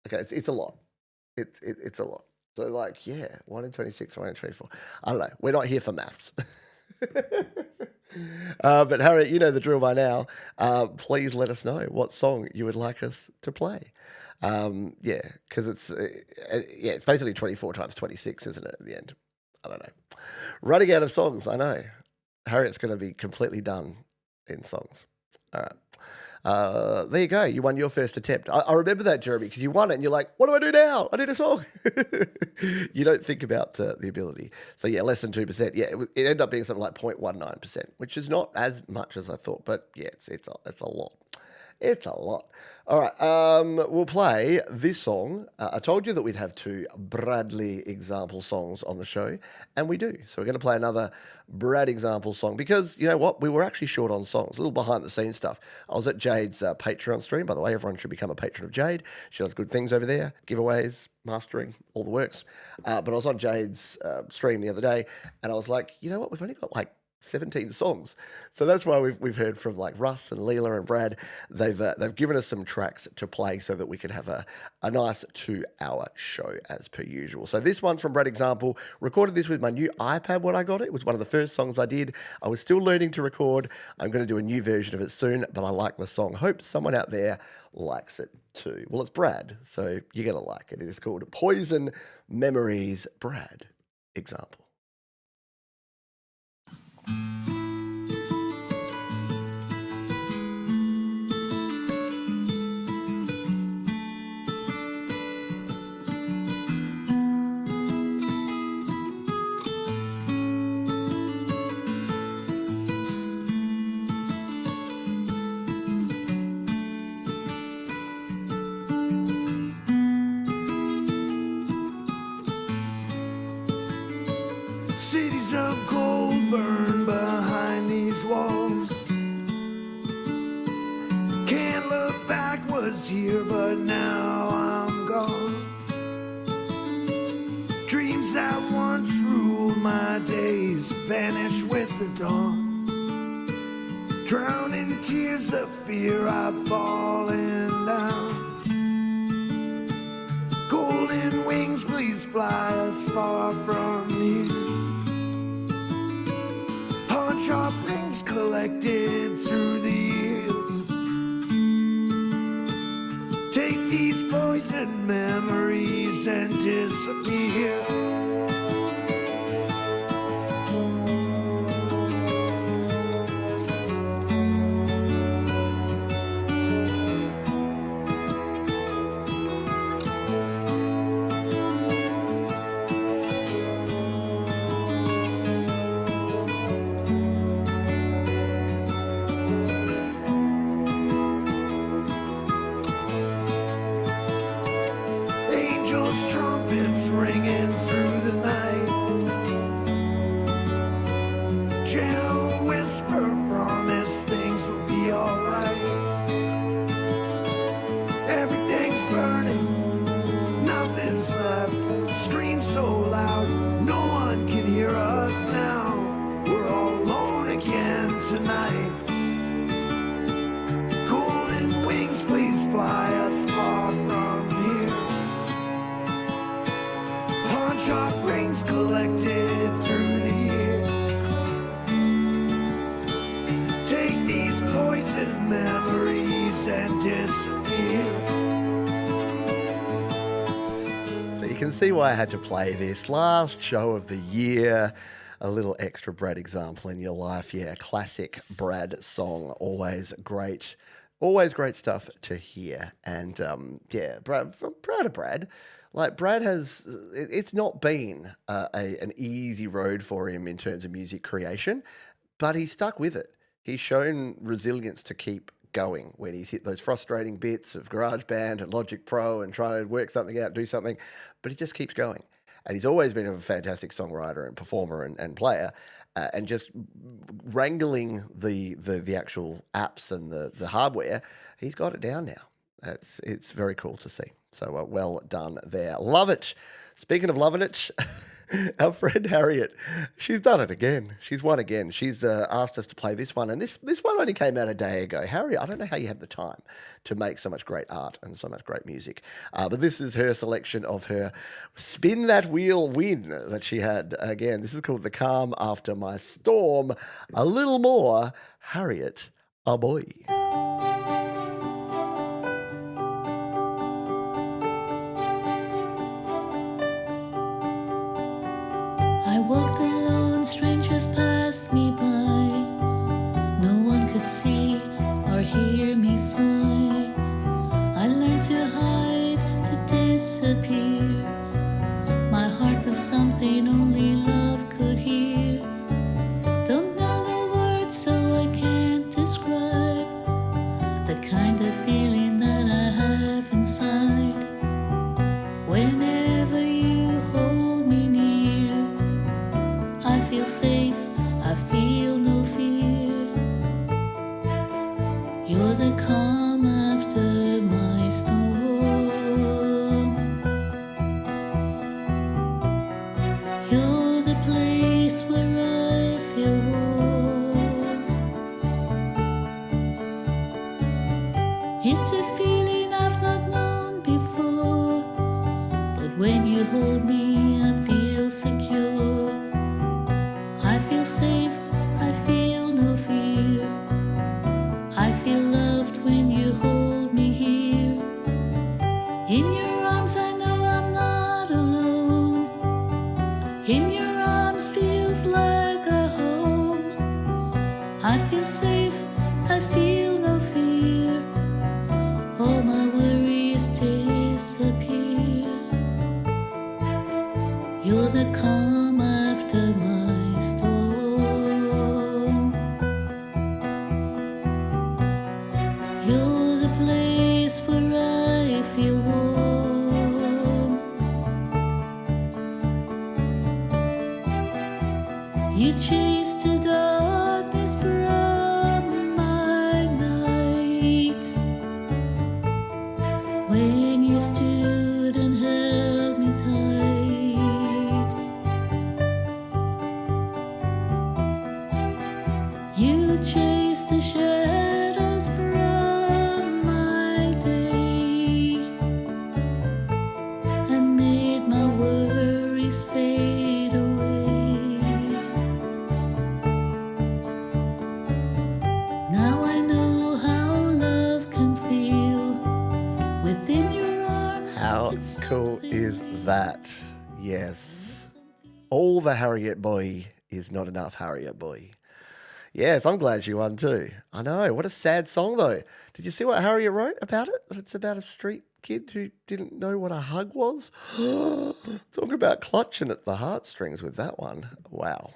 okay, it's a lot. It's a lot. So like, yeah, 1 in 26, 1 in 24. I don't know. We're not here for maths. But Harriet, you know the drill by now. Please let us know what song you would like us to play. Yeah, because it's basically 24 times 26, isn't it, at the end? I don't know. Running out of songs, I know. Harriet's going to be completely done in songs. All right. There you go. You won your first attempt. I remember that, Jeremy, because you won it and you're like, what do I do now? I need a song. You don't think about the ability. So, yeah, less than 2%. Yeah, it ended up being something like 0.19%, which is not as much as I thought. But, yeah, it's a lot. It's a lot. All right, we'll play this song. I told you that we'd have 2 Bradley example songs on the show, and we do. So we're going to play another Brad example song because, you know what, we were actually short on songs, a little behind-the-scenes stuff. I was at Jade's Patreon stream. By the way, everyone should become a patron of Jade. She does good things over there, giveaways, mastering, all the works. But I was on Jade's stream the other day, and I was like, you know what, we've only got like 17 songs. So that's why we've heard from like Russ and Leela and Brad. They've given us some tracks to play so that we can have a nice 2-hour show as per usual. So this one's from Brad Example. Recorded this with my new iPad when I got it. It was one of the first songs I did. I was still learning to record. I'm going to do a new version of it soon, but I like the song. Hope someone out there likes it too. Well, it's Brad, so you're going to like it. It is called Poison Memories. Brad Example. Cities of gold burn behind these walls. Can't look back, was here, but now I'm gone. Dreams that once ruled my days vanish with the dawn. Drown in tears the fear I've fallen down. Golden wings, please fly us far from here. Pawn-shop rings collected through the years. Take these poisoned memories and disappear. Angels' trumpets ringing through the night. Gentle whisper promise things will be alright. Everything's burning, nothing's left. Scream so loud, no one can hear us now. We're all alone again tonight. Golden wings, please fly us far from here. Pawn-shop rings collected through the years. Take these poison memories and disappear. So you can see why I had to play this. Last show of the year. A little extra Brad Example in your life. Yeah, classic Brad song. Always great stuff to hear. And yeah, Brad, I'm proud of Brad. Like Brad has, it's not been an easy road for him in terms of music creation, but he's stuck with it. He's shown resilience to keep going when he's hit those frustrating bits of GarageBand and Logic Pro and trying to work something out, do something, but he just keeps going. And he's always been a fantastic songwriter and performer and player, and just wrangling the actual apps and the hardware, he's got it down now. It's very cool to see. So well done there. Love it. Speaking of loving it, our friend Harriet, she's done it again. She's won again. She's asked us to play this one, and this one only came out a day ago. Harriet, I don't know how you have the time to make so much great art and so much great music, but this is her selection of her Spin That Wheel win that she had. Again, this is called The Calm After My Storm. A little more, Harriet, a boy. I walked alone, strangers passed me by. No one could see or hear me sigh. I learned to hide, to disappear. My heart was something only love could hear. Don't know the words, so I can't describe In your arms feels like a home. I feel safe, I feel no fear. All my worries disappear. You're the calm after my storm. You're the place where I feel warm. You chased the darkness from my night. When you stood and held me tight. You chased the shadows from my day and made my worries fade away. Now I know how love can feel within your arms. How It's cool something is that? Yes. All the Harriet boy is not enough Harriet boy. Yes, I'm glad she won too. I know. What a sad song though. Did you see what Harriet wrote about it? That it's about a street kid who didn't know what a hug was. Talk about clutching at the heartstrings with that one. Wow.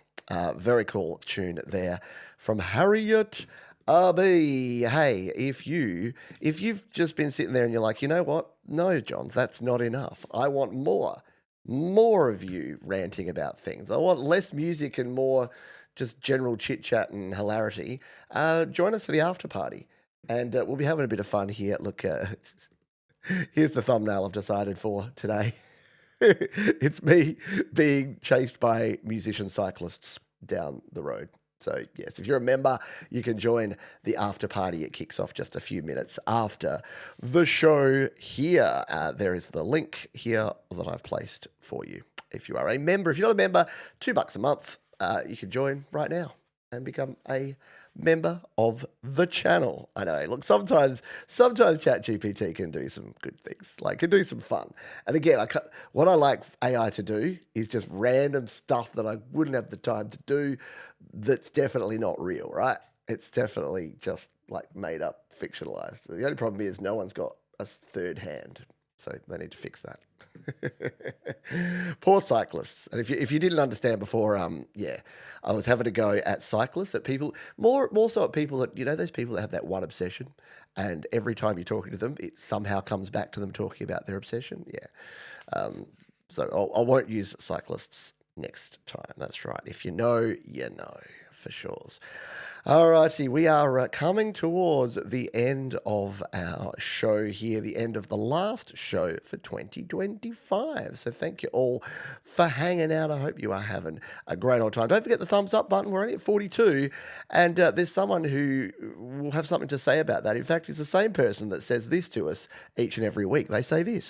Very cool tune there from Harriet RB. Hey, if you've just been sitting there and you're like, you know what? No, Johns, that's not enough. I want more of you ranting about things. I want less music and more just general chit chat and hilarity. Join us for the after party, and we'll be having a bit of fun here. Look, here's the thumbnail I've decided for today. It's me being chased by musician cyclists down the road. So, yes, if you're a member, you can join the after party. It kicks off just a few minutes after the show here. There is the link here that I've placed for you. If you are a member, if you're not a member, $2 a month, you can join right now and become a member of the channel. I know. Look, sometimes ChatGPT can do some good things, like can do some fun. And again, what I like AI to do is just random stuff that I wouldn't have the time to do. That's definitely not real, right? It's definitely just like made up, fictionalized. The only problem is no one's got a third hand, so they need to fix that. Poor cyclists. And if you didn't understand before, I was having a go at cyclists, at people, more so at people that, you know, those people that have that one obsession, and every time you're talking to them, it somehow comes back to them talking about their obsession. Yeah. So I won't use cyclists next time. That's right. If you know, you know, for sure. All righty, we are coming towards the end of our show here, the end of the last show for 2025. So thank you all for hanging out. I hope you are having a great old time. Don't forget the thumbs up button. We're only at 42, and there's someone who will have something to say about that. In fact, it's the same person that says this to us each and every week. They say this.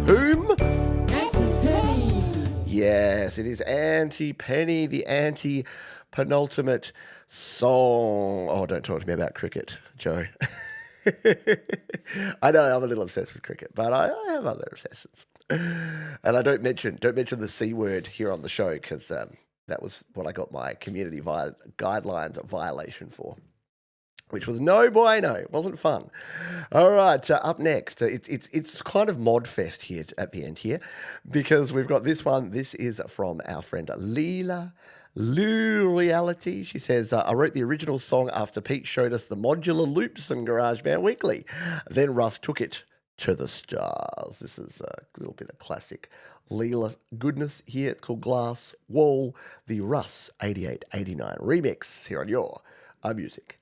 Whom? Yes, it is Auntie Penny, the anti-penultimate song. Oh, don't talk to me about cricket, Joe. I know I'm a little obsessed with cricket, but I have other obsessions. And I don't mention the C word here on the show because that was what I got my community guidelines violation for, which was no bueno. It wasn't fun. All right, up next, it's kind of mod fest here at the end here, because we've got this one. This is from our friend Leela Lou Reality. She says, I wrote the original song after Pete showed us the modular loops in GarageBand Weekly. Then Russ took it to the stars. This is a little bit of classic Leela goodness here. It's called Glass Wall, the Russ 8889 remix here on your music.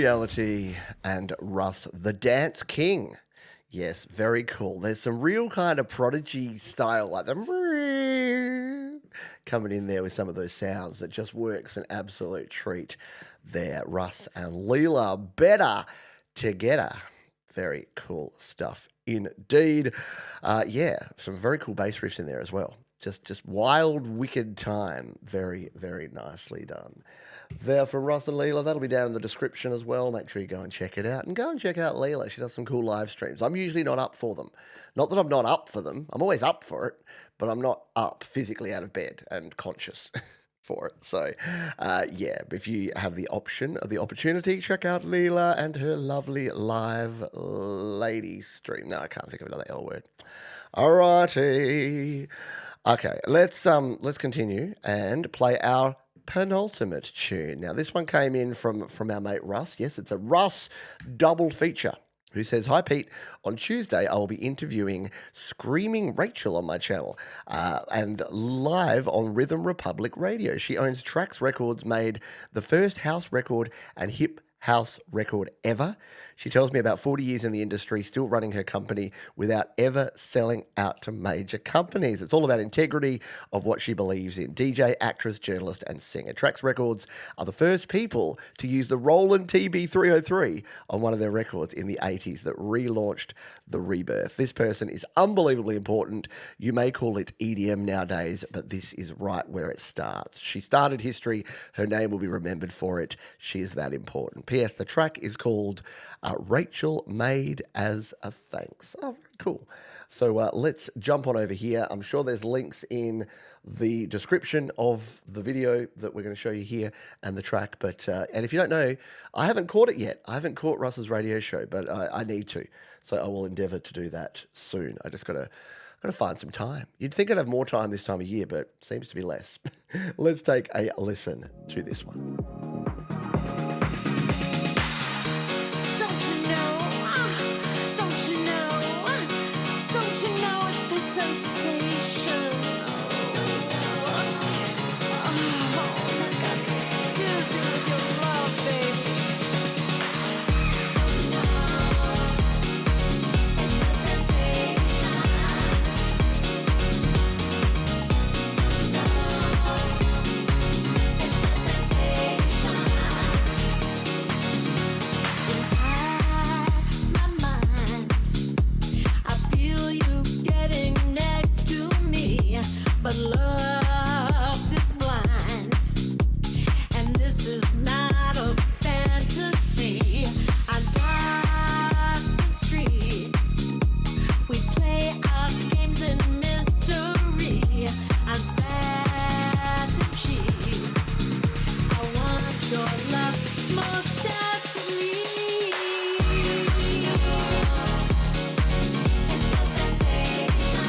Reality and Russ, the Dance King. Yes, very cool. There's some real kind of Prodigy style, like the coming in there with some of those sounds that just works an absolute treat there. Russ and Leela, better together. Very cool stuff indeed. Yeah, some very cool bass riffs in there as well. Just wild, wicked time. Very, very nicely done. There from Russ and Leela. That'll be down in the description as well. Make sure you go and check it out. And go and check out Leela. She does some cool live streams. I'm usually not up for them. Not that I'm not up for them. I'm always up for it. But I'm not up physically out of bed and conscious for it. So, yeah, if you have the option or the opportunity, check out Leela and her lovely live lady stream. No, I can't think of another L word. Alrighty. Okay, let's continue and play our penultimate tune. Now, this one came in from our mate Russ. Yes, it's a Russ double feature, who says, "Hi, Pete. On Tuesday, I will be interviewing Screaming Rachel on my channel and live on Rhythm Republic Radio. She owns Trax Records, made the first house record and hip house record ever. She tells me about 40 years in the industry, still running her company without ever selling out to major companies. It's all about integrity of what she believes in. DJ, actress, journalist, and singer. Trax Records are the first people to use the Roland TB303 on one of their records in the 80s that relaunched the rebirth. This person is unbelievably important. You may call it EDM nowadays, but this is right where it starts. She started history. Her name will be remembered for it. She is that important. P.S. The track is called Rachel Made as a Thanks. Oh, very cool. So let's jump on over here. I'm sure there's links in the description of the video that we're going to show you here and the track. But and if you don't know, I haven't caught it yet. I haven't caught Russ's radio show, but I need to. So I will endeavour to do that soon. I just got to find some time. You'd think I'd have more time this time of year, but seems to be less. Let's take a listen to this one. But love is blind, and this is not a fantasy. On dark streets, we play our games in mystery. On satin sheets, I want your love most desperately. It's a sensation.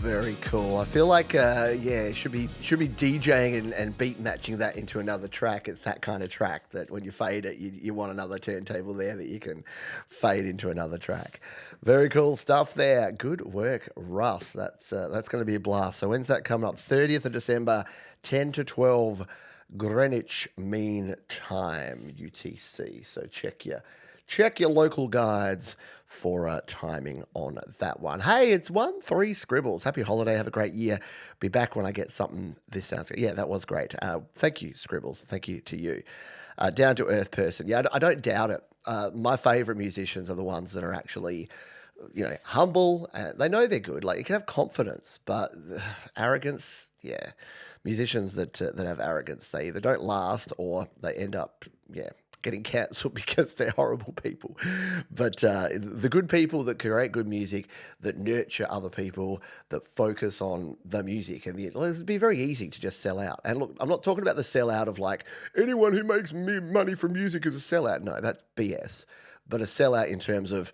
Very cool. I feel like, should be DJing and beat matching that into another track. It's that kind of track that when you fade it, you want another turntable there that you can fade into another track. Very cool stuff there. Good work, Russ. That's going to be a blast. So when's that coming up? 30th of December, 10 to 12 Greenwich Mean Time, UTC. So check your local guides for timing on that one. Hey, it's 1-3 Scribbles. Happy holiday. Have a great year. Be back when I get something. This sounds good. Yeah, that was great. Thank you, Scribbles. Thank you to you. Down to earth person. Yeah, I don't doubt it. My favourite musicians are the ones that are actually, humble. They know they're good. Like, you can have confidence, but arrogance, yeah. Musicians that have arrogance, they either don't last or they end up, getting cancelled because they're horrible people. But the good people that create good music, that nurture other people, that focus on the music, and it'd be very easy to just sell out. And look, I'm not talking about the sellout of like, anyone who makes money from music is a sellout. No, that's BS. But a sellout in terms of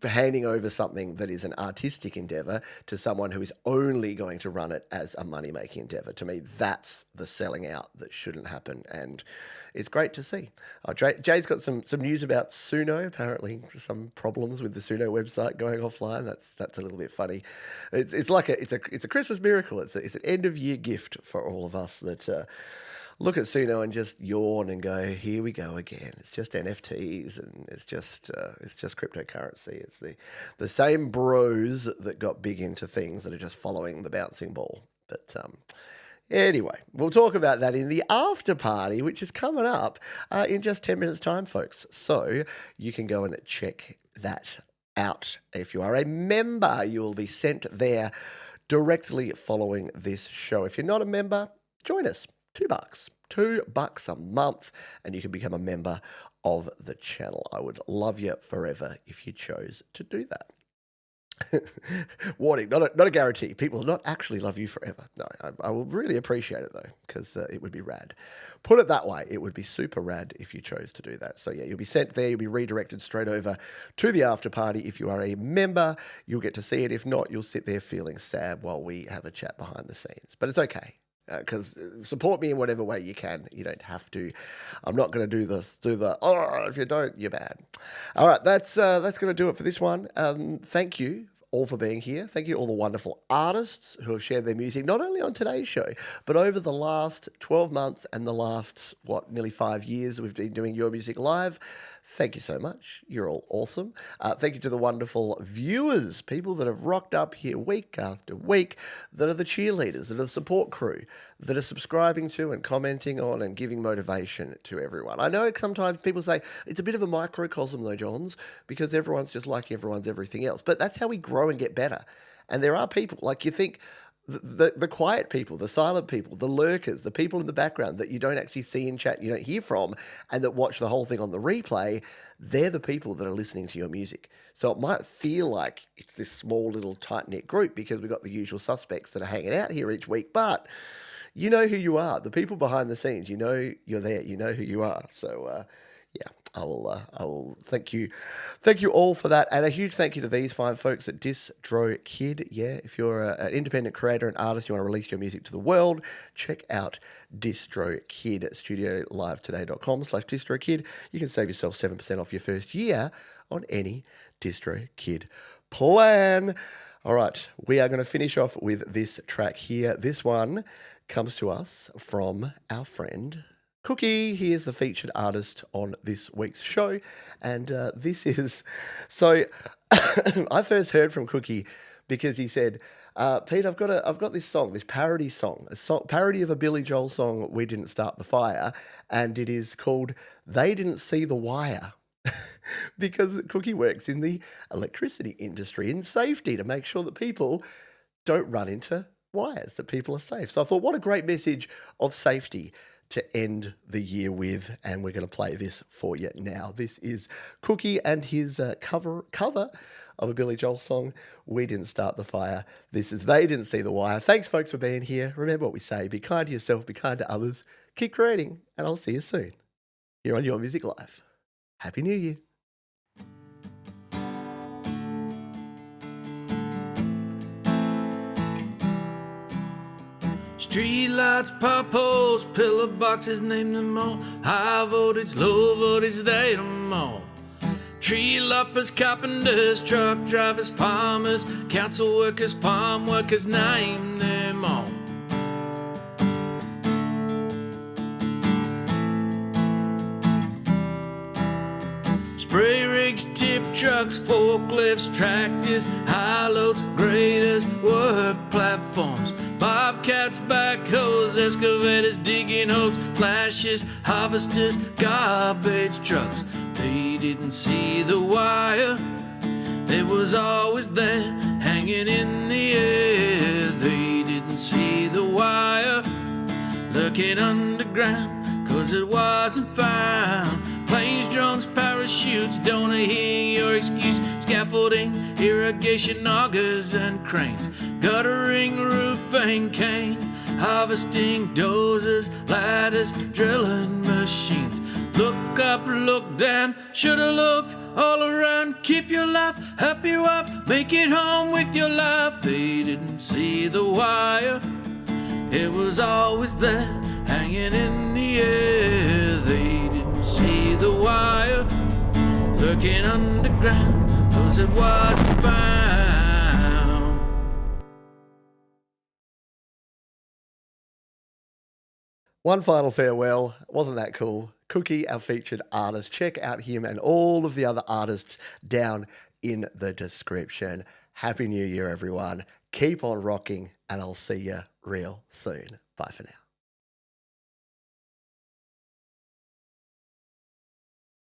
handing over something that is an artistic endeavor to someone who is only going to run it as a money-making endeavor. To me, that's the selling out that shouldn't happen, and it's great to see. Jay's got some news about Suno. Apparently, some problems with the Suno website going offline. That's a little bit funny. It's like it's a Christmas miracle. It's an end of year gift for all of us that look at Suno and just yawn and go, here we go again. It's just NFTs and it's just cryptocurrency. It's the same bros that got big into things that are just following the bouncing ball. But anyway, we'll talk about that in the after party, which is coming up in just 10 minutes time, folks. So you can go and check that out. If you are a member, you will be sent there directly following this show. If you're not a member, join us. $2 a month, and you can become a member of the channel. I would love you forever if you chose to do that. Warning, not a guarantee. People will not actually love you forever. No, I will really appreciate it though, because it would be rad. Put it that way, it would be super rad if you chose to do that. So yeah, you'll be sent there, you'll be redirected straight over to the after party. If you are a member, you'll get to see it. If not, you'll sit there feeling sad while we have a chat behind the scenes. But it's okay. Because support me in whatever way you can. You don't have to. I'm not going to do the, if you don't, you're bad. All right, that's going to do it for this one. Thank you all for being here. Thank you all the wonderful artists who have shared their music, not only on today's show, but over the last 12 months and the last, nearly 5 years we've been doing Your Music Live. Thank you so much. You're all awesome. Thank you to the wonderful viewers, people that have rocked up here week after week, that are the cheerleaders, that are the support crew, that are subscribing to and commenting on and giving motivation to everyone. I know sometimes people say it's a bit of a microcosm though, Johns, because everyone's just like everyone's everything else. But that's how we grow and get better. And there are people, like you think, the quiet people, the silent people, the lurkers, the people in the background that you don't actually see in chat, you don't hear from, and that watch the whole thing on the replay, they're the people that are listening to your music. So it might feel like it's this small little tight-knit group because we've got the usual suspects that are hanging out here each week, but you know who you are. The people behind the scenes, you know you're there, you know who you are. So, yeah, I will thank you all for that, and a huge thank you to these fine folks at DistroKid. Yeah, if you're an independent creator and artist, you want to release your music to the world, check out DistroKid at studiolivetoday.com/DistroKid. You can save yourself 7% off your first year on any DistroKid plan. All right, we are going to finish off with this track here. This one comes to us from our friend Cookie. He is the featured artist on this week's show, and this is so. I first heard from Cookie because he said, "Pete, I've got this song, this parody song, parody of a Billy Joel song, 'We Didn't Start the Fire,' and it is called 'They Didn't See the Wire.'" Because Cookie works in the electricity industry in safety to make sure that people don't run into wires, that people are safe. So I thought, what a great message of safety to end the year with, and we're going to play this for you now. This is Cookie and his cover of a Billy Joel song, 'We Didn't Start the Fire.' This is 'They Didn't See the Wire.' Thanks, folks, for being here. Remember what we say, be kind to yourself, be kind to others, keep creating, and I'll see you soon here on Your Music Live. Happy New Year. Streetlights, pop holes, pillar boxes, name them all. High voltage, low voltage, they them all. Tree loppers, carpenters, truck drivers, farmers, council workers, farm workers, name them all. Spray rigs, tip trucks, forklifts, tractors, high loads, graders, work platforms, bobcats, backhoes, excavators, digging holes, slashes, harvesters, garbage trucks. They didn't see the wire, it was always there, hanging in the air. They didn't see the wire, looking underground, 'cause it wasn't found. Planes, drones, parachutes, don't hear your excuse. Scaffolding, irrigation, augers and cranes, guttering, roofing, cane, harvesting, dozers, ladders, drilling machines. Look up, look down, shoulda looked all around. Keep your life, happy wife, make it home with your life. They didn't see the wire, it was always there, hanging in the air. They didn't see the wire, looking underground, 'cause it wasn't found. One final farewell. Wasn't that cool? Cookie, our featured artist. Check out him and all of the other artists down in the description. Happy New Year, everyone. Keep on rocking, and I'll see you real soon. Bye for now.